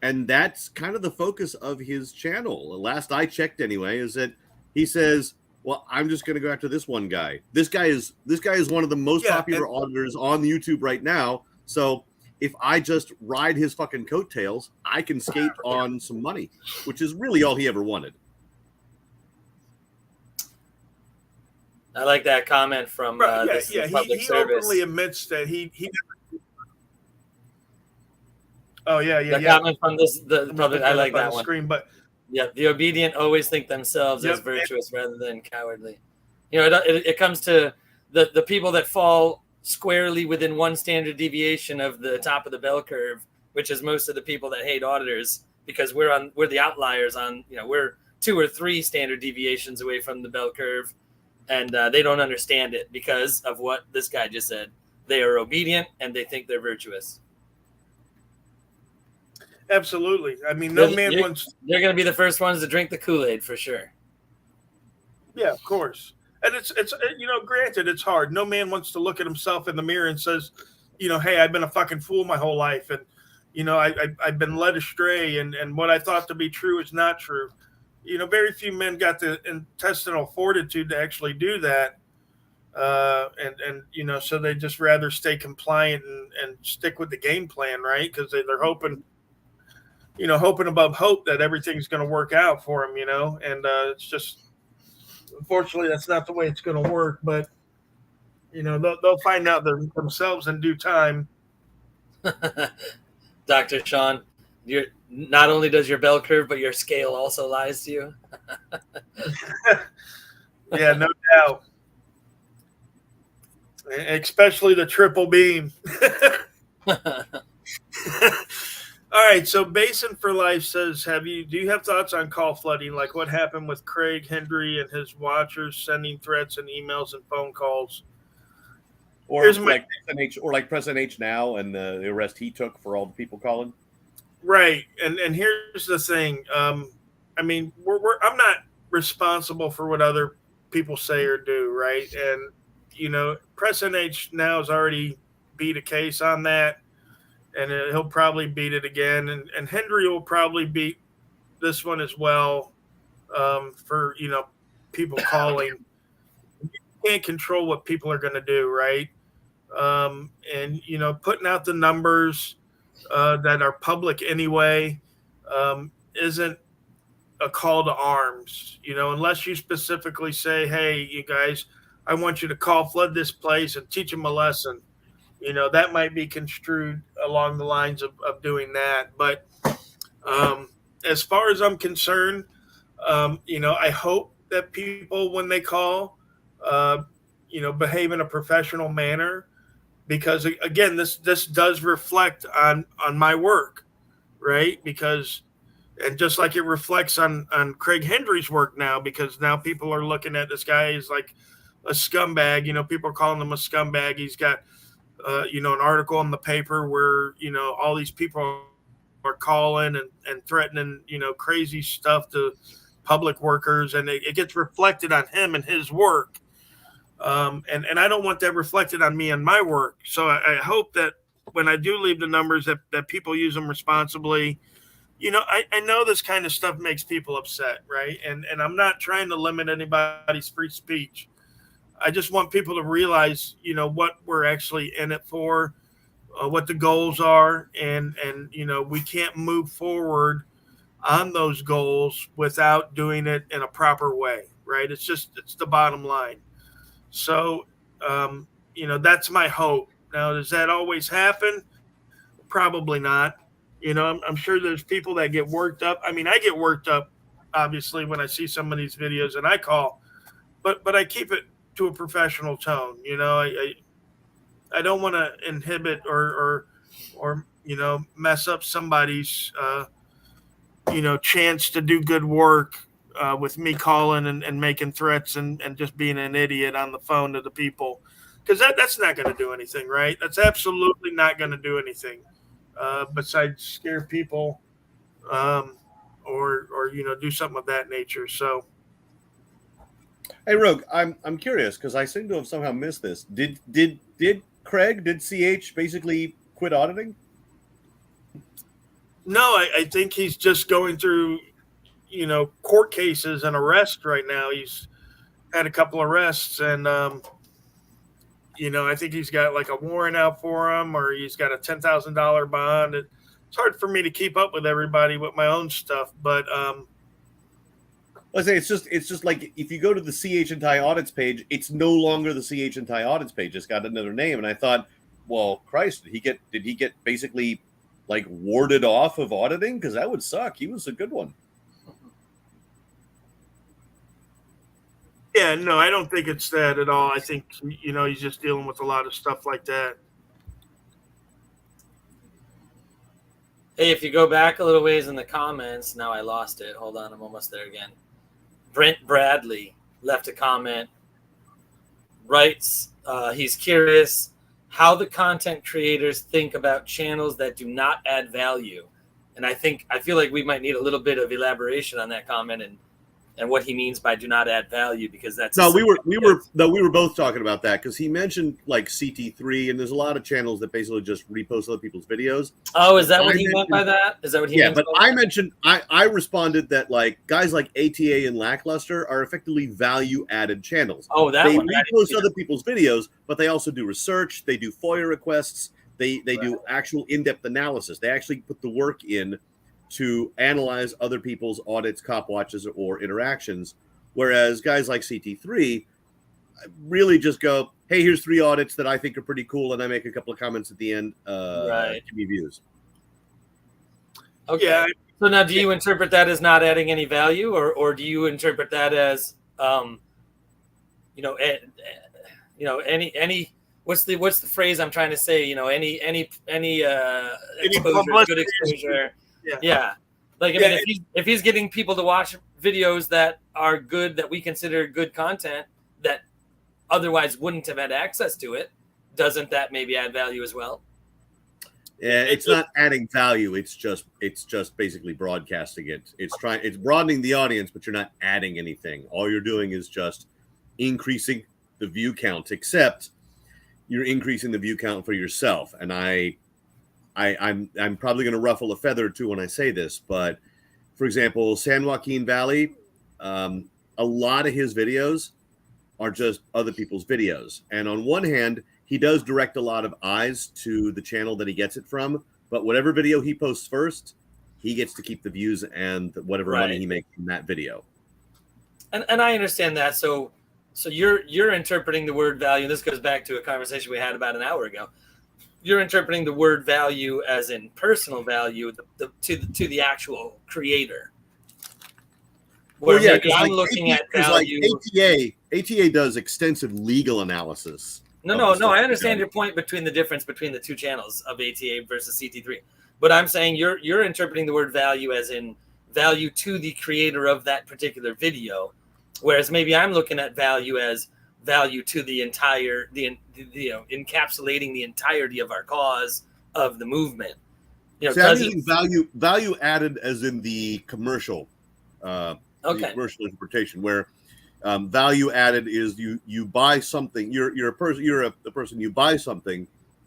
and that's kind of the focus of his channel. The last I checked, anyway, is that he says, "Well, I'm just going to go after this one guy. This guy is one of the most popular auditors on YouTube right now. So if I just ride his fucking coattails, I can skate on some money," which is really all he ever wanted. I like that comment from public he service. openly admits that he Oh yeah. Comment from the public. I like that one. Screen, but yeah, the obedient always think themselves as virtuous rather than cowardly. It comes to the people that fall squarely within one standard deviation of the top of the bell curve, which is most of the people that hate auditors, because we're the outliers on, we're 2 or 3 standard deviations away from the bell curve, and they don't understand it because of what this guy just said. They are obedient and they think they're virtuous. Absolutely. I mean, no man wants. They're going to be the first ones to drink the Kool-Aid for sure. Yeah, of course. And it's granted, it's hard. No man wants to look at himself in the mirror and says, hey, I've been a fucking fool my whole life, and I've been led astray, and what I thought to be true is not true. Very few men got the intestinal fortitude to actually do that, and so they just rather stay compliant and stick with the game plan, right? Because they're hoping above hope that everything's going to work out for them, and it's just Unfortunately, that's not the way it's going to work. But they'll find out themselves in due time. Dr. Sean, you're not only does your bell curve, but your scale also lies to you. Yeah, no doubt. Especially the triple beam. All right, so Basin for Life says, do you have thoughts on call flooding, like what happened with Craig Hendry and his watchers sending threats and emails and phone calls? Or like President H now and the arrest he took for all the people calling. Right, and here's the thing. I mean, I'm not responsible for what other people say or do, right? And President H now has already beat a case on that. And he'll probably beat it again. And Hendry will probably beat this one as well for, people calling. You can't control what people are going to do, right? And, putting out the numbers that are public anyway isn't a call to arms, unless you specifically say, hey, you guys, I want you to flood this place and teach them a lesson. That might be construed along the lines of doing that. But as far as I'm concerned, I hope that people, when they call, behave in a professional manner, because again, this does reflect on my work, right? Because, and just like it reflects on Craig Hendry's work now, because now people are looking at this guy as like a scumbag. People are calling him a scumbag. He's got an article in the paper where, all these people are calling and threatening, crazy stuff to public workers, and it gets reflected on him and his work. And I don't want that reflected on me and my work. So I hope that when I do leave the numbers that people use them responsibly. I know this kind of stuff makes people upset, right? And I'm not trying to limit anybody's free speech. I just want people to realize, what we're actually in it for, what the goals are, and we can't move forward on those goals without doing it in a proper way, right? It's the bottom line. So, that's my hope. Now, does that always happen? Probably not. I'm sure there's people that get worked up. I mean, I get worked up, obviously, when I see some of these videos and I call, but I keep it to a professional tone. I don't want to inhibit or mess up somebody's chance to do good work with me calling and making threats and just being an idiot on the phone to the people, because that's not going to do anything, right? That's absolutely not going to do anything besides scare people or do something of that nature. So. Hey, Rogue, I'm curious because I seem to have somehow missed this. Did CH basically quit auditing? No, I think he's just going through, court cases and arrest right now. He's had a couple arrests, and I think he's got like a warrant out for him, or he's got a $10,000 bond. It's hard for me to keep up with everybody with my own stuff, but Let's say it's just like if you go to the CH and Tie audits page, it's no longer the CH and Tie audits page. It's got another name, and I thought, well, Christ, did he get basically like warded off of auditing? Because that would suck. He was a good one. Yeah, no, I don't think it's that at all. I think he's just dealing with a lot of stuff like that. Hey, if you go back a little ways in the comments, now I lost it. Hold on, I'm almost there again. Brent Bradley left a comment, writes, he's curious how the content creators think about channels that do not add value. And I feel like we might need a little bit of elaboration on that comment and what he means by do not add value, because that's we were both talking about that, because he mentioned like CT3, and there's a lot of channels that basically just repost other people's videos. Oh, is that what he meant by that? Is that what he meant? Yeah, but I mentioned I responded that like guys like ATA and Lackluster are effectively value added channels. Oh, they repost other people's videos, but they also do research, they do FOIA requests, they do actual in-depth analysis. They actually put the work in to analyze other people's audits, cop watches, or interactions Whereas guys like CT3 really just go, hey, here's 3 audits that I think are pretty cool, and I make a couple of comments at the end. Right. Give me views. Okay. Yeah. So now, do you interpret that as not adding any value, or do you interpret that as, any what's the phrase I'm trying to say? Any exposure, good exposure. Yeah. Like, I mean, if he's getting people to watch videos that are good, that we consider good content, that otherwise wouldn't have had access to it, doesn't that maybe add value as well? Yeah, it's not adding value. It's just basically broadcasting it. It's broadening the audience, but you're not adding anything. All you're doing is just increasing the view count, except you're increasing the view count for yourself. And I'm probably going to ruffle a feather or two when I say this, but for example, San Joaquin Valley, a lot of his videos are just other people's videos. And on one hand, he does direct a lot of eyes to the channel that he gets it from, but whatever video he posts first, he gets to keep the views and whatever money he makes from that video. And I understand that. So you're interpreting the word value. This goes back to a conversation we had about an hour ago. You're interpreting the word value as in personal value to the actual creator. Well, yeah, I'm looking at value. Like ATA does extensive legal analysis. No. I understand your point between the difference between the two channels of ATA versus CT3. But I'm saying you're interpreting the word value as in value to the creator of that particular video, whereas maybe I'm looking at value as value to the entire, encapsulating the entirety of our cause, of the movement. I'm using value added as in the commercial. The commercial interpretation, where value added is you buy something. You're a person. You buy something,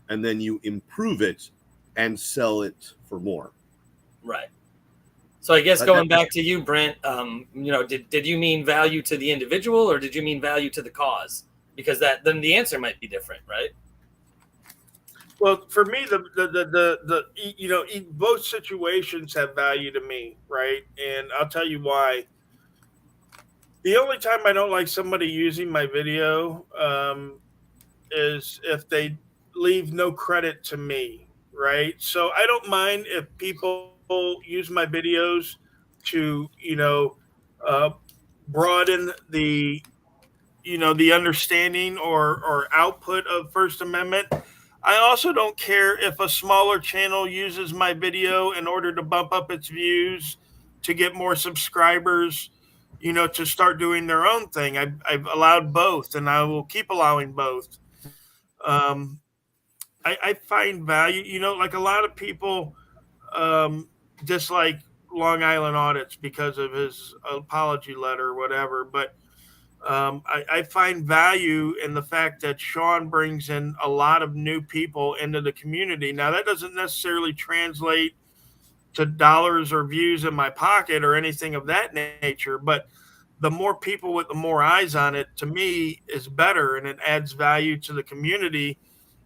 and then you improve it and sell it for more. Right. So I guess going back to you, Brent, did you mean value to the individual, or did you mean value to the cause? Because then the answer might be different, right? Well, for me, both situations have value to me, right? And I'll tell you why. The only time I don't like somebody using my video is if they leave no credit to me, right? So I don't mind if people use my videos to, broaden the understanding or output of First Amendment. I also don't care if a smaller channel uses my video in order to bump up its views, to get more subscribers, to start doing their own thing. I've allowed both, and I will keep allowing both. I find value, like a lot of people dislike Long Island Audits because of his apology letter or whatever, but I find value in the fact that Sean brings in a lot of new people into the community. Now, that doesn't necessarily translate to dollars or views in my pocket or anything of that nature, but the more people with the more eyes on it, to me, is better, and it adds value to the community,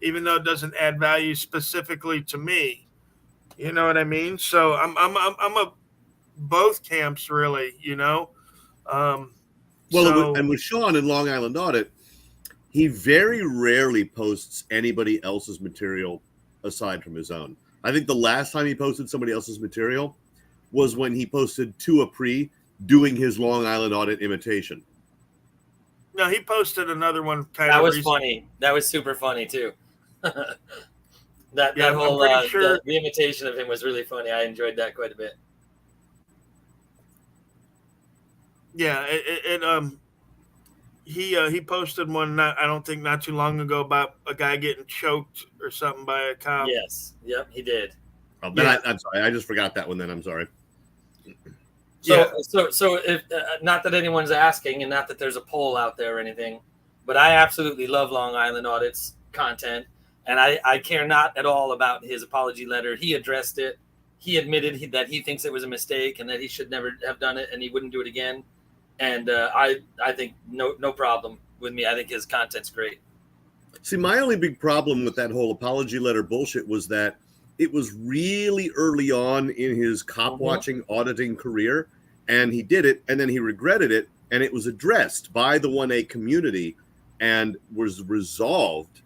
even though it doesn't add value specifically to me. You know what I mean? So I'm a both camps, really. And with Sean in Long Island Audit, he very rarely posts anybody else's material aside from his own. I think the last time he posted somebody else's material was when he posted Tua Pre doing his Long Island Audit imitation. No, he posted another one. That was funny. That was super funny too. that whole the imitation of him was really funny. I enjoyed that quite a bit. Yeah, he posted one not too long ago about a guy getting choked or something by a cop. Yes, yep, he did. Oh, yeah. I'm sorry, I just forgot that one. Then I'm sorry. So if not that anyone's asking, and not that there's a poll out there or anything, but I absolutely love Long Island Audit's content, and I care not at all about his apology letter. He addressed it. He admitted that he thinks it was a mistake and that he should never have done it, and he wouldn't do it again. And I think no problem with me. I think his content's great. See, my only big problem with that whole apology letter bullshit was that it was really early on in his cop watching auditing career, and he did it, and then he regretted it, and it was addressed by the 1A community and was resolved.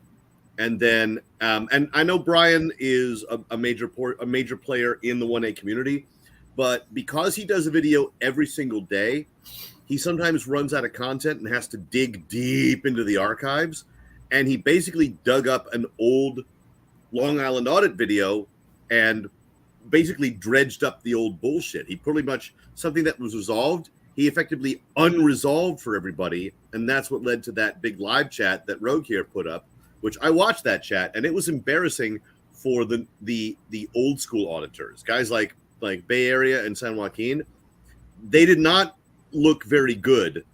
And then, and I know Brian is a major player in the 1A community, but because he does a video every single day, he sometimes runs out of content and has to dig deep into the archives. And he basically dug up an old Long Island audit video and basically dredged up the old bullshit. He pretty much, something that was resolved, he effectively unresolved for everybody. And that's what led to that big live chat that Rogue here put up, which I watched that chat, and it was embarrassing for the old school auditors, guys like Bay Area and San Joaquin. They did not look very good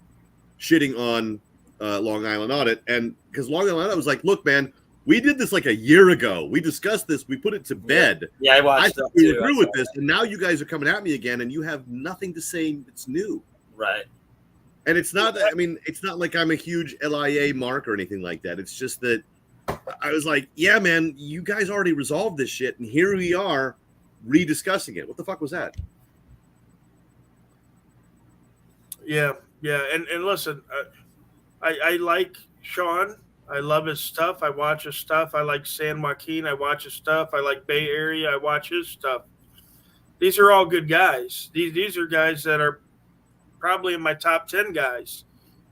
shitting on Long Island Audit, and because Long Island Audit was like, look, man, we did this like a year ago. We discussed this. We put it to bed. Yeah, I watched that. We were through with this, and now you guys are coming at me again, and you have nothing to say that's new. Right. And it's not, I mean, it's not like I'm a huge LIA mark or anything like that. It's just that I was like, yeah, man, you guys already resolved this shit, and here we are rediscussing it. What the fuck was that? Yeah. And listen, I like Sean. I love his stuff. I watch his stuff. I like San Joaquin. I watch his stuff. I like Bay Area. I watch his stuff. These are all good guys. These are guys that are probably in my top 10 guys,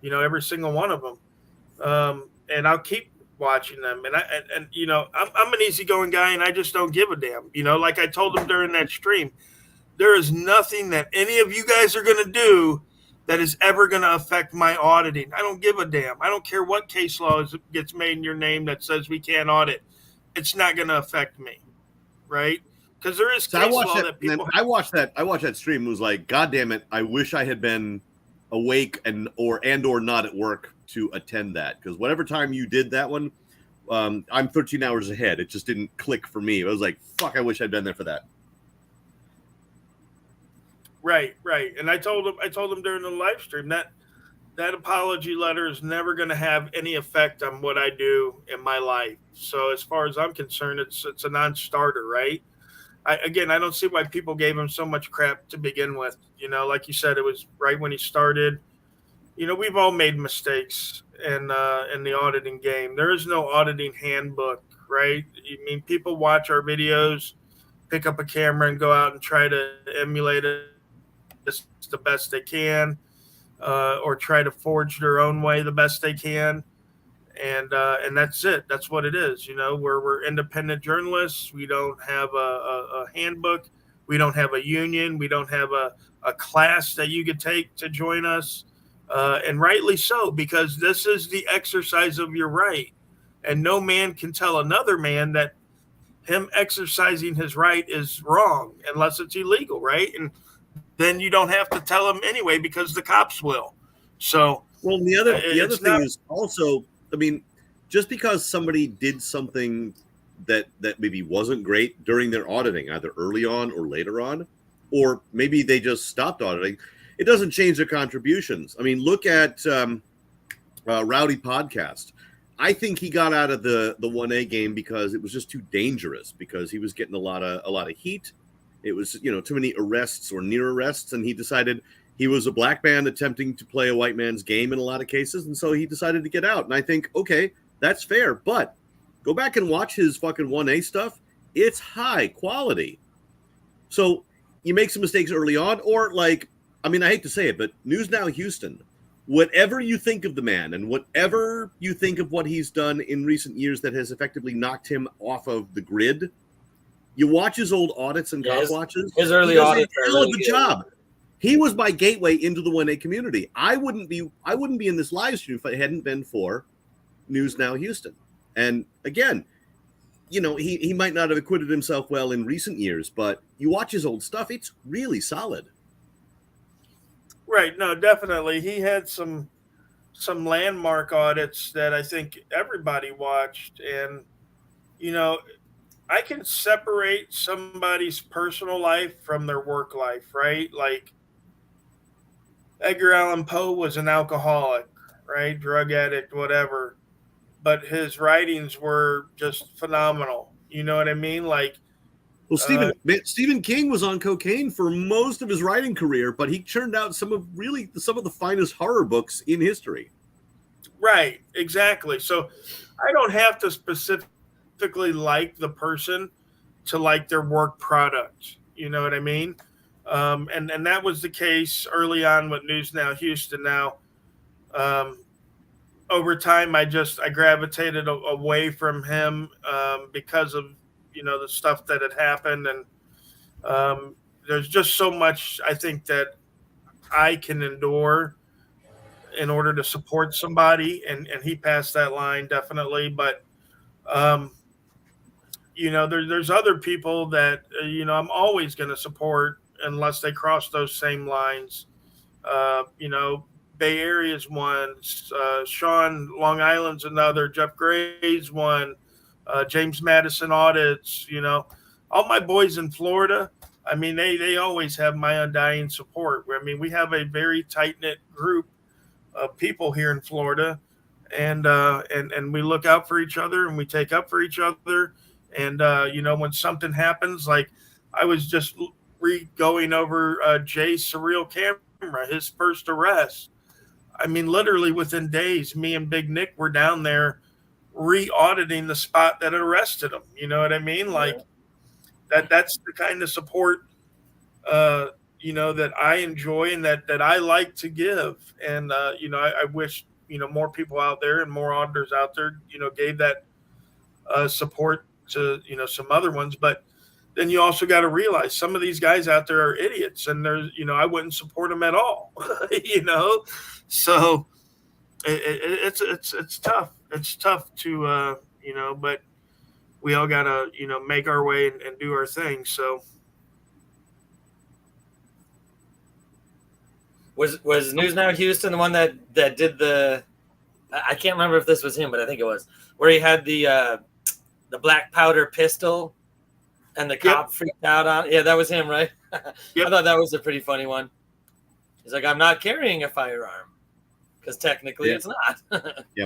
every single one of them. And I'll keep watching them. And I'm an easygoing guy, and I just don't give a damn. Like I told him during that stream, there is nothing that any of you guys are going to do that is ever going to affect my auditing. I don't give a damn. I don't care what case law gets made in your name that says we can't audit. It's not going to affect me, right? Because there is case law that people. I watched that stream and was like, God damn it! I wish I had been awake and or not at work to attend that, because whatever time you did that one, I'm 13 hours ahead. It just didn't click for me. I was like, fuck! I wish I'd been there for that. Right. And I told him during the live stream that apology letter is never going to have any effect on what I do in my life. So as far as I'm concerned, it's a non-starter, right? I don't see why people gave him so much crap to begin with. Like you said, it was right when he started. We've all made mistakes in the auditing game. There is no auditing handbook, right? I mean, people watch our videos, pick up a camera, and go out and try to emulate it the best they can, or try to forge their own way the best they can, and that's it. That's what it is. We're independent journalists. We don't have a handbook. We don't have a union. We don't have a class that you could take to join us, and rightly so, because this is the exercise of your right, and no man can tell another man that him exercising his right is wrong unless it's illegal, right? And then you don't have to tell them anyway, because the cops will. So, well, the other thing is also, I mean, just because somebody did something that maybe wasn't great during their auditing, either early on or later on, or maybe they just stopped auditing, it doesn't change their contributions. I mean, look at Rowdy Podcast. I think he got out of the 1A game because it was just too dangerous, because he was getting a lot of heat. It was, too many arrests or near arrests, and he decided he was a black man attempting to play a white man's game in a lot of cases, and so he decided to get out. And I think, okay, that's fair, but go back and watch his fucking 1A stuff. It's high quality. So you make some mistakes early on, or I hate to say it, but News Now Houston, whatever you think of the man and whatever you think of what he's done in recent years that has effectively knocked him off of the grid, you watch his old audits and golf watches. His early audits are really good job. He was my gateway into the 1A community. I wouldn't be in this live stream if it hadn't been for News Now Houston. And again, he might not have acquitted himself well in recent years, but you watch his old stuff, it's really solid. Right. No, definitely. He had some landmark audits that I think everybody watched, and I can separate somebody's personal life from their work life, right? Like Edgar Allan Poe was an alcoholic, right? Drug addict, whatever. But his writings were just phenomenal. You know what I mean? Like, Well, Stephen King was on cocaine for most of his writing career, but he churned out some of the finest horror books in history. Right, exactly. So I don't have to specifically like the person to like their work product. You know what I mean? And that was the case early on with News Now Houston. Now, over time, I gravitated away from him because of the stuff that had happened, and there's just so much I think that I can endure in order to support somebody, and he passed that line definitely. But there's other people that I'm always going to support unless they cross those same lines. Bay Area's one, Sean Long Island's another, Jeff Gray's one, James Madison audits. All my boys in Florida. I mean, they always have my undying support. I mean, we have a very tight knit group of people here in Florida, and we look out for each other and we take up for each other. And when something happens, like I was just going over Jay's surreal camera, his first arrest. I mean, literally within days, me and Big Nick were down there re-auditing the spot that arrested him. You know what I mean? Like that's the kind of support that I enjoy and that I like to give. And I wish more people out there and more auditors out there gave that support to some other ones. But then you also got to realize some of these guys out there are idiots, and there's I wouldn't support them at all. So it's tough. It's tough to but we all got to make our way and do our thing. So was News Now Houston the one that did the? I can't remember if this was him, but I think it was, where he had the black powder pistol and the cop freaked out on. Yeah, that was him, right? Yep. I thought that was a pretty funny one. He's like, I'm not carrying a firearm because technically it's not.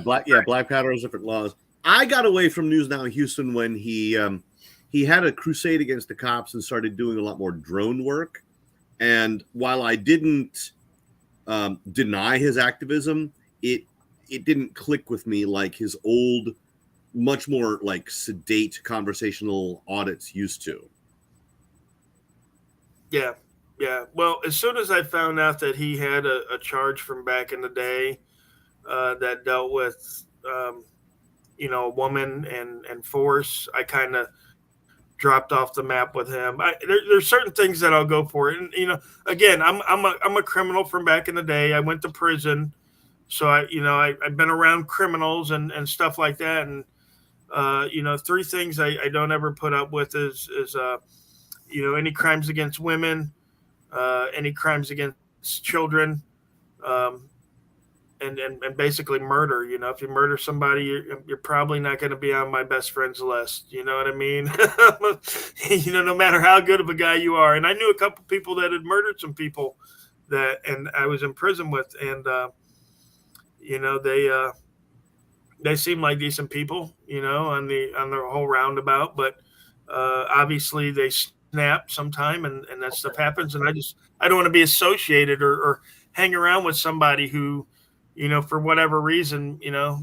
Black powder has different laws. I got away from News Now Houston when he had a crusade against the cops and started doing a lot more drone work. And while I didn't deny his activism, it didn't click with me like his old, much more like sedate conversational audits used to. Yeah. Well, as soon as I found out that he had a charge from back in the day that dealt with, a woman and force, I kind of dropped off the map with him. There's certain things that I'll go for. And, again, I'm a criminal from back in the day. I went to prison. So I've been around criminals and stuff like that. And, three things I don't ever put up with is any crimes against women, any crimes against children, and basically murder. If you murder somebody, you're probably not going to be on my best friends list. You know what I mean? No matter how good of a guy you are. And I knew a couple people that had murdered some people and I was in prison with, and they seem like decent people, on the whole roundabout, but obviously they snap sometime and that stuff happens. And I don't want to be associated or hang around with somebody who, for whatever reason,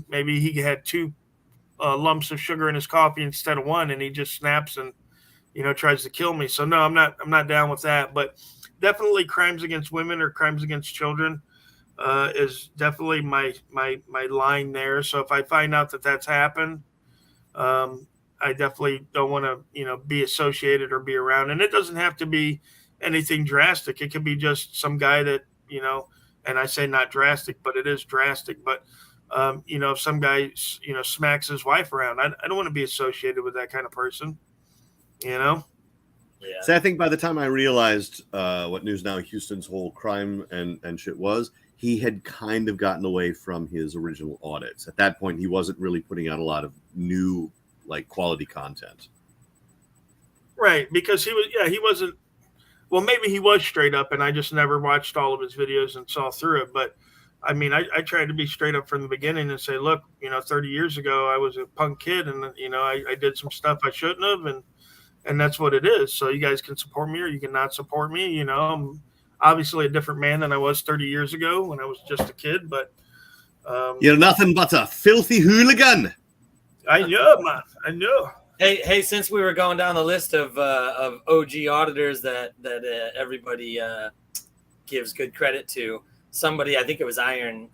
maybe he had two lumps of sugar in his coffee instead of one, and he just snaps and, tries to kill me. So no, I'm not down with that, but definitely crimes against women or crimes against children is definitely my line there. So if I find out that that's happened, I definitely don't want to, be associated or be around. And it doesn't have to be anything drastic. It could be just some guy that, and I say not drastic, but it is drastic. But, if some guy, smacks his wife around, I don't want to be associated with that kind of person, Yeah. So I think by the time I realized what News Now Houston's whole crime and shit was, he had kind of gotten away from his original audits. At that point, he wasn't really putting out a lot of new, quality content. Right, because he wasn't. Well, maybe he was straight up, and I just never watched all of his videos and saw through it. But I mean, I tried to be straight up from the beginning and say, look, 30 years ago, I was a punk kid, and I did some stuff I shouldn't have, and and that's what it is. So you guys can support me or you can not support me. You know, I'm obviously a different man than I was 30 years ago when I was just a kid, but You're nothing but a filthy hooligan. I know, man. I know. Hey, since we were going down the list of OG auditors that everybody gives good credit to, somebody, I think it was Iron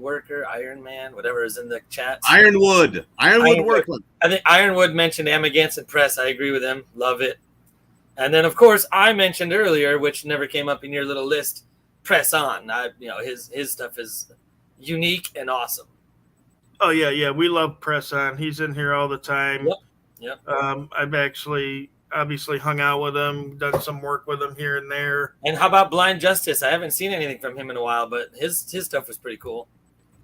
Worker, Iron Man, whatever is in the chat. Ironwood Workland. I think Ironwood mentioned Amagansett Press. I agree with him. Love it. And then, of course, I mentioned earlier, which never came up in your little list, Press On. His stuff is unique and awesome. Oh yeah. We love Press On. He's in here all the time. Yep. I've actually obviously hung out with him, done some work with him here and there. And how about Blind Justice? I haven't seen anything from him in a while, but his stuff was pretty cool.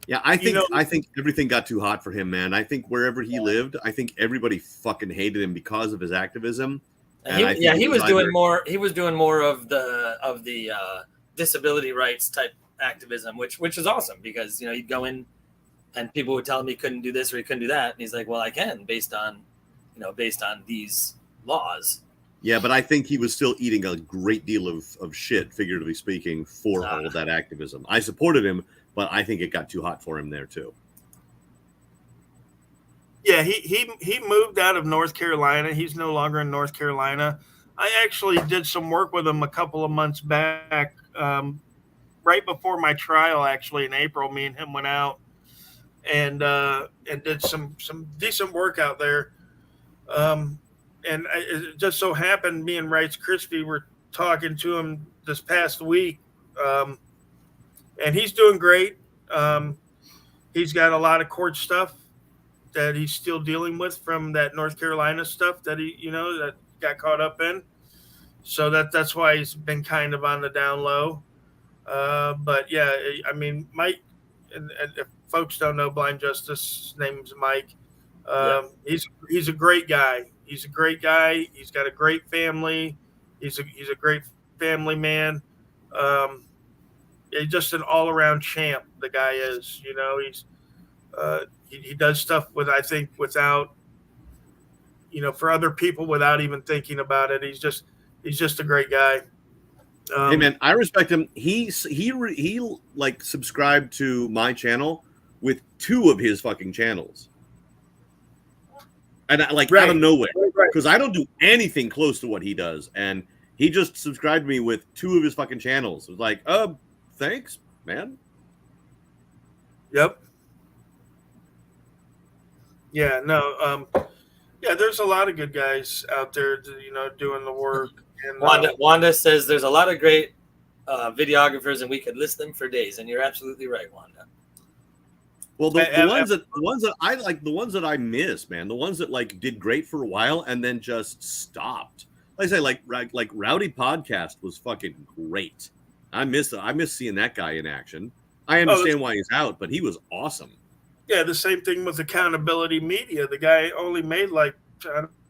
Yeah, I think everything got too hot for him, man. I think wherever he lived, I think everybody fucking hated him because of his activism. And he was doing more. He was doing more of the disability rights type activism, which is awesome because he'd go in and people would tell him he couldn't do this or he couldn't do that, and he's like, well, I can based on these laws. Yeah, but I think he was still eating a great deal of shit, figuratively speaking, for all of that activism. I supported him, but I think it got too hot for him there too. Yeah, he moved out of North Carolina. He's no longer in North Carolina. I actually did some work with him a couple of months back, right before my trial. Actually, in April, me and him went out and did some decent work out there. And it just so happened, me and Rights Crispy were talking to him this past week, and he's doing great. He's got a lot of court stuff that he's still dealing with from that North Carolina stuff that that got caught up in. So that's why he's been kind of on the down low. But yeah, I mean, Mike, and if folks don't know Blind Justice, his name's Mike. He's a great guy. He's a great guy. He's got a great family. He's a great family man. He's just an all around champ. The guy is. He's he does stuff without for other people without even thinking about it. He's just a great guy. Hey man, I respect him. He like subscribed to my channel with 2 of his fucking channels. And out of nowhere, because I don't do anything close to what he does, and he just subscribed to me with 2 of his fucking channels. It was like, thanks, man. Yep. Yeah. No. Yeah. There's a lot of good guys out there, doing the work. And Wanda says there's a lot of great videographers, and we could list them for days. And you're absolutely right, Wanda. Well, the ones that I like, the ones that I miss, man, the ones that did great for a while and then just stopped. Like I say, like Rowdy Podcast was fucking great. I miss seeing that guy in action. I understand why he's out, but he was awesome. Yeah, the same thing with Accountability Media. The guy only made I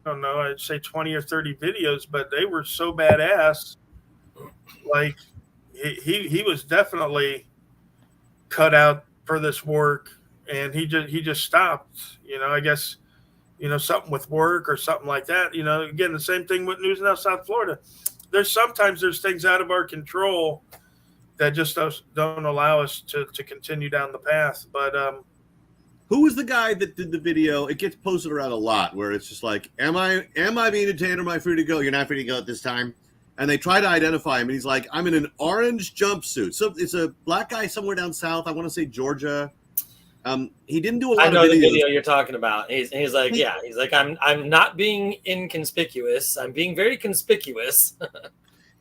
don't know, I'd say 20 or 30 videos, but they were so badass. Like he was definitely cut out for this work. And he just stopped, I guess, something with work or something like that. Again, the same thing with News Now South Florida. Sometimes there's things out of our control that just don't allow us to continue down the path. But who was the guy that did the video? It gets posted around a lot where it's just like, am I being detained or am I free to go? You're not free to go at this time. And they try to identify him, and he's like, I'm in an orange jumpsuit. So it's a black guy somewhere down south. I want to say Georgia. He didn't do a lot of videos. I know the video you're talking about. He's like, he's like, I'm not being inconspicuous. I'm being very conspicuous.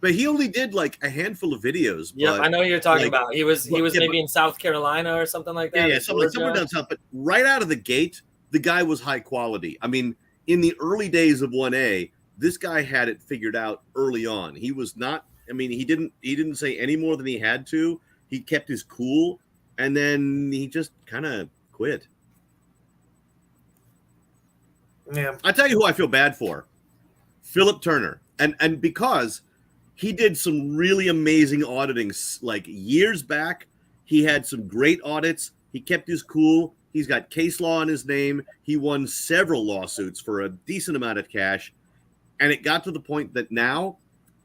But he only did a handful of videos. Yeah, I know you're talking about. He was maybe in South Carolina or something like that. Yeah, somewhere down south. But right out of the gate, the guy was high quality. I mean, in the early days of 1A, this guy had it figured out early on. He was not. I mean, he didn't say any more than he had to. He kept his cool. And then he just kind of quit. Yeah. I tell you who I feel bad for. Philip Turner. And because he did some really amazing auditing years back. He had some great audits. He kept his cool. He's got case law in his name. He won several lawsuits for a decent amount of cash. And it got to the point that now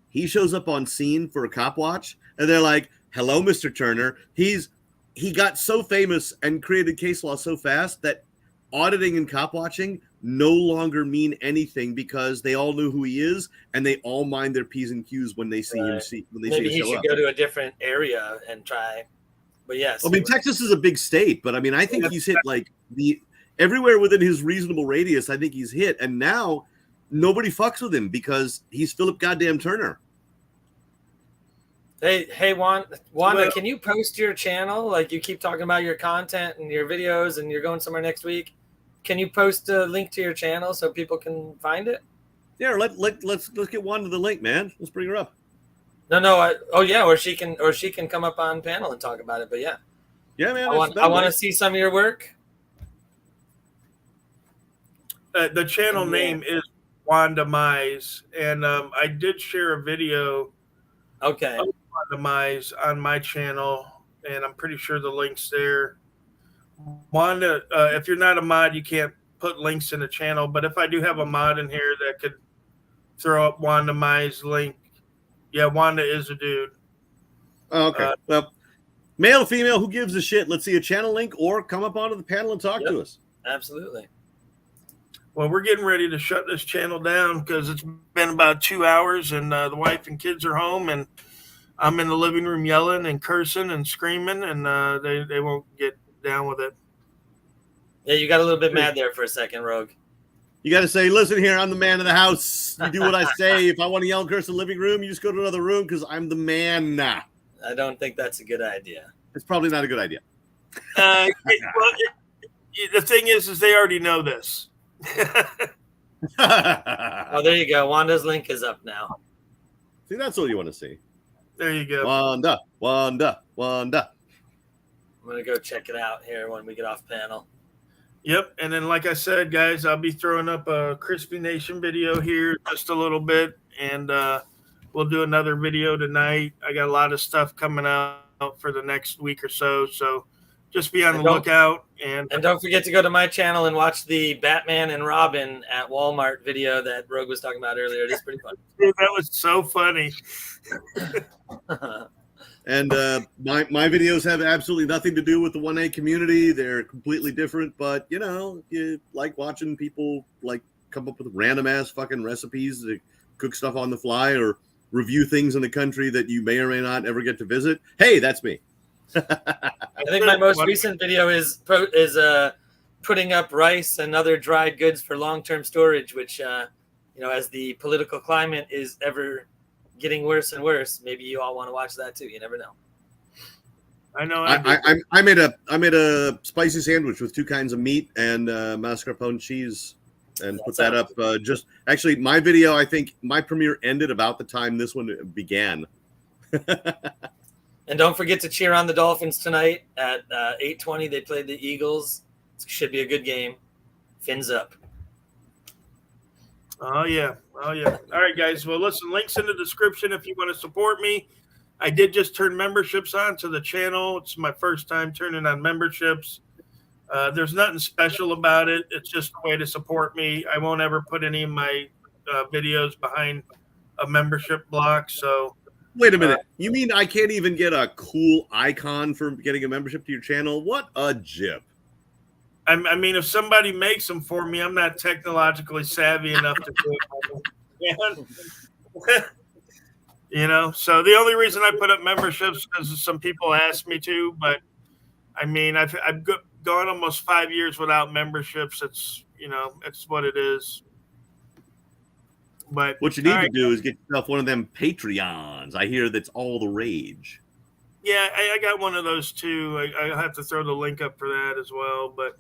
he shows up on scene for a cop watch, and they're like, "Hello, Mr. Turner." He got so famous and created case law so fast that auditing and cop watching no longer mean anything because they all know who he is and they all mind their P's and Q's when they see him. Maybe he should go to a different area and try. But yes, I mean, Texas is a big state, but I mean, I think he's hit like everywhere within his reasonable radius. I think he's hit, and now nobody fucks with him because he's Philip goddamn Turner. Hey, Wanda, can you post your channel? Like, you keep talking about your content and your videos, and you're going somewhere next week. Can you post a link to your channel so people can find it? Yeah, let's get Wanda the link, man. Let's bring her up. No. Or she can come up on panel and talk about it. But yeah, man. I want to see some of your work. The channel name is Wanda Mize, and I did share a video. Okay. Of Wanda Mize on my channel, and I'm pretty sure the link's there. Wanda, if you're not a mod, you can't put links in the channel. But if I do have a mod in here that could throw up Wanda Mize link, yeah, Wanda is a dude. Okay. Well, male, female, who gives a shit? Let's see a channel link or come up onto the panel and talk to us. Absolutely. Well, we're getting ready to shut this channel down because it's been about 2 hours, and the wife and kids are home, and I'm in the living room yelling and cursing and screaming, and they won't get down with it. Yeah, you got a little bit mad there for a second, Rogue. You got to say, listen here, I'm the man of the house. You do what I say. If I want to yell and curse in the living room, you just go to another room because I'm the man now. I don't think that's a good idea. It's probably not a good idea. The thing is they already know this. Oh, there you go. Wanda's link is up now. See, that's all you want to see. There you go. Wanda. I'm going to go check it out here when we get off panel. Yep. And then, like I said, guys, I'll be throwing up a Crispy Nation video here just a little bit, and we'll do another video tonight. I got a lot of stuff coming out for the next week or so, so just be on the lookout. And don't forget to go to my channel and watch the Batman and Robin at Walmart video that Rogue was talking about earlier. It is pretty fun. Dude, that was so funny. And my videos have absolutely nothing to do with the 1A community. They're completely different, but you like watching people like come up with random ass fucking recipes to cook stuff on the fly or review things in the country that you may or may not ever get to visit. Hey, that's me. I think my most recent video is putting up rice and other dried goods for long-term storage, which as the political climate is ever getting worse and worse, maybe you all want to watch that too. You never know. I know. I made a spicy sandwich with 2 kinds of meat and mascarpone cheese, and put that up. Just actually, my video, I think my premiere ended about the time this one began. And don't forget to cheer on the Dolphins tonight at 8:20. They played the Eagles. It should be a good game. Fins up. Oh, yeah. All right, guys. Well, listen, links in the description if you want to support me. I did just turn memberships on to the channel. It's my first time turning on memberships. There's nothing special about it. It's just a way to support me. I won't ever put any of my videos behind a membership block. So wait a minute. You mean I can't even get a cool icon for getting a membership to your channel? What a jip. I mean, if somebody makes them for me, I'm not technologically savvy enough to do it. So the only reason I put up memberships is because some people asked me to. But I mean, I've gone almost 5 years without memberships. It's it's what it is. But what you need to do is get yourself one of them Patreons. I hear that's all the rage. Yeah, I got one of those too. I have to throw the link up for that as well. But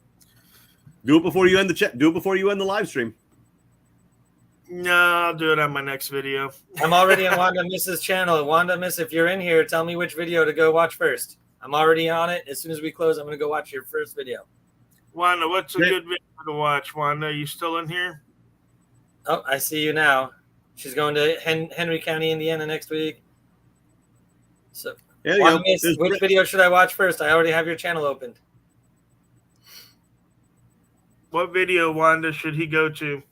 do it before you end the chat. Do it before you end the live stream. No, I'll do it on my next video. I'm already on Wanda Miss's channel. Wanda Miss, if you're in here, tell me which video to go watch first. I'm already on it. As soon as we close, I'm going to go watch your first video. Wanda, what's a good video to watch? Wanda, are you still in here? Oh, I see you now. She's going to Henry County, Indiana next week. So, Wanda Miss, which video should I watch first? I already have your channel opened. What video, Wanda, should he go to?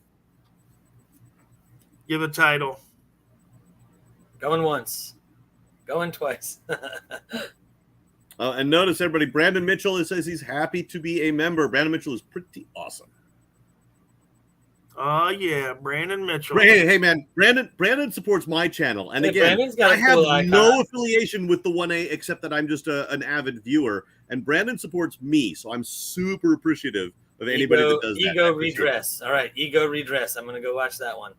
Give a title. Going once, going twice. And notice, everybody, Brandon Mitchell, it says he's happy to be a member. Brandon Mitchell is pretty awesome. Oh yeah, Brandon Mitchell. Hey man, Brandon supports my channel, and Yeah, again, Brandon's got a I have cool icon. no affiliation with the 1A except that I'm just an avid viewer, and Brandon supports me, so I'm super appreciative of anybody that does that. Ego redress. All right, ego redress. I'm gonna go watch that one.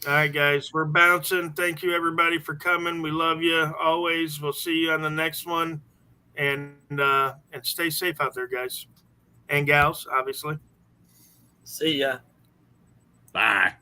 All right, guys, we're bouncing. Thank you, everybody, for coming. We love you always. We'll see you on the next one, and stay safe out there, guys and gals, obviously. See ya. Bye.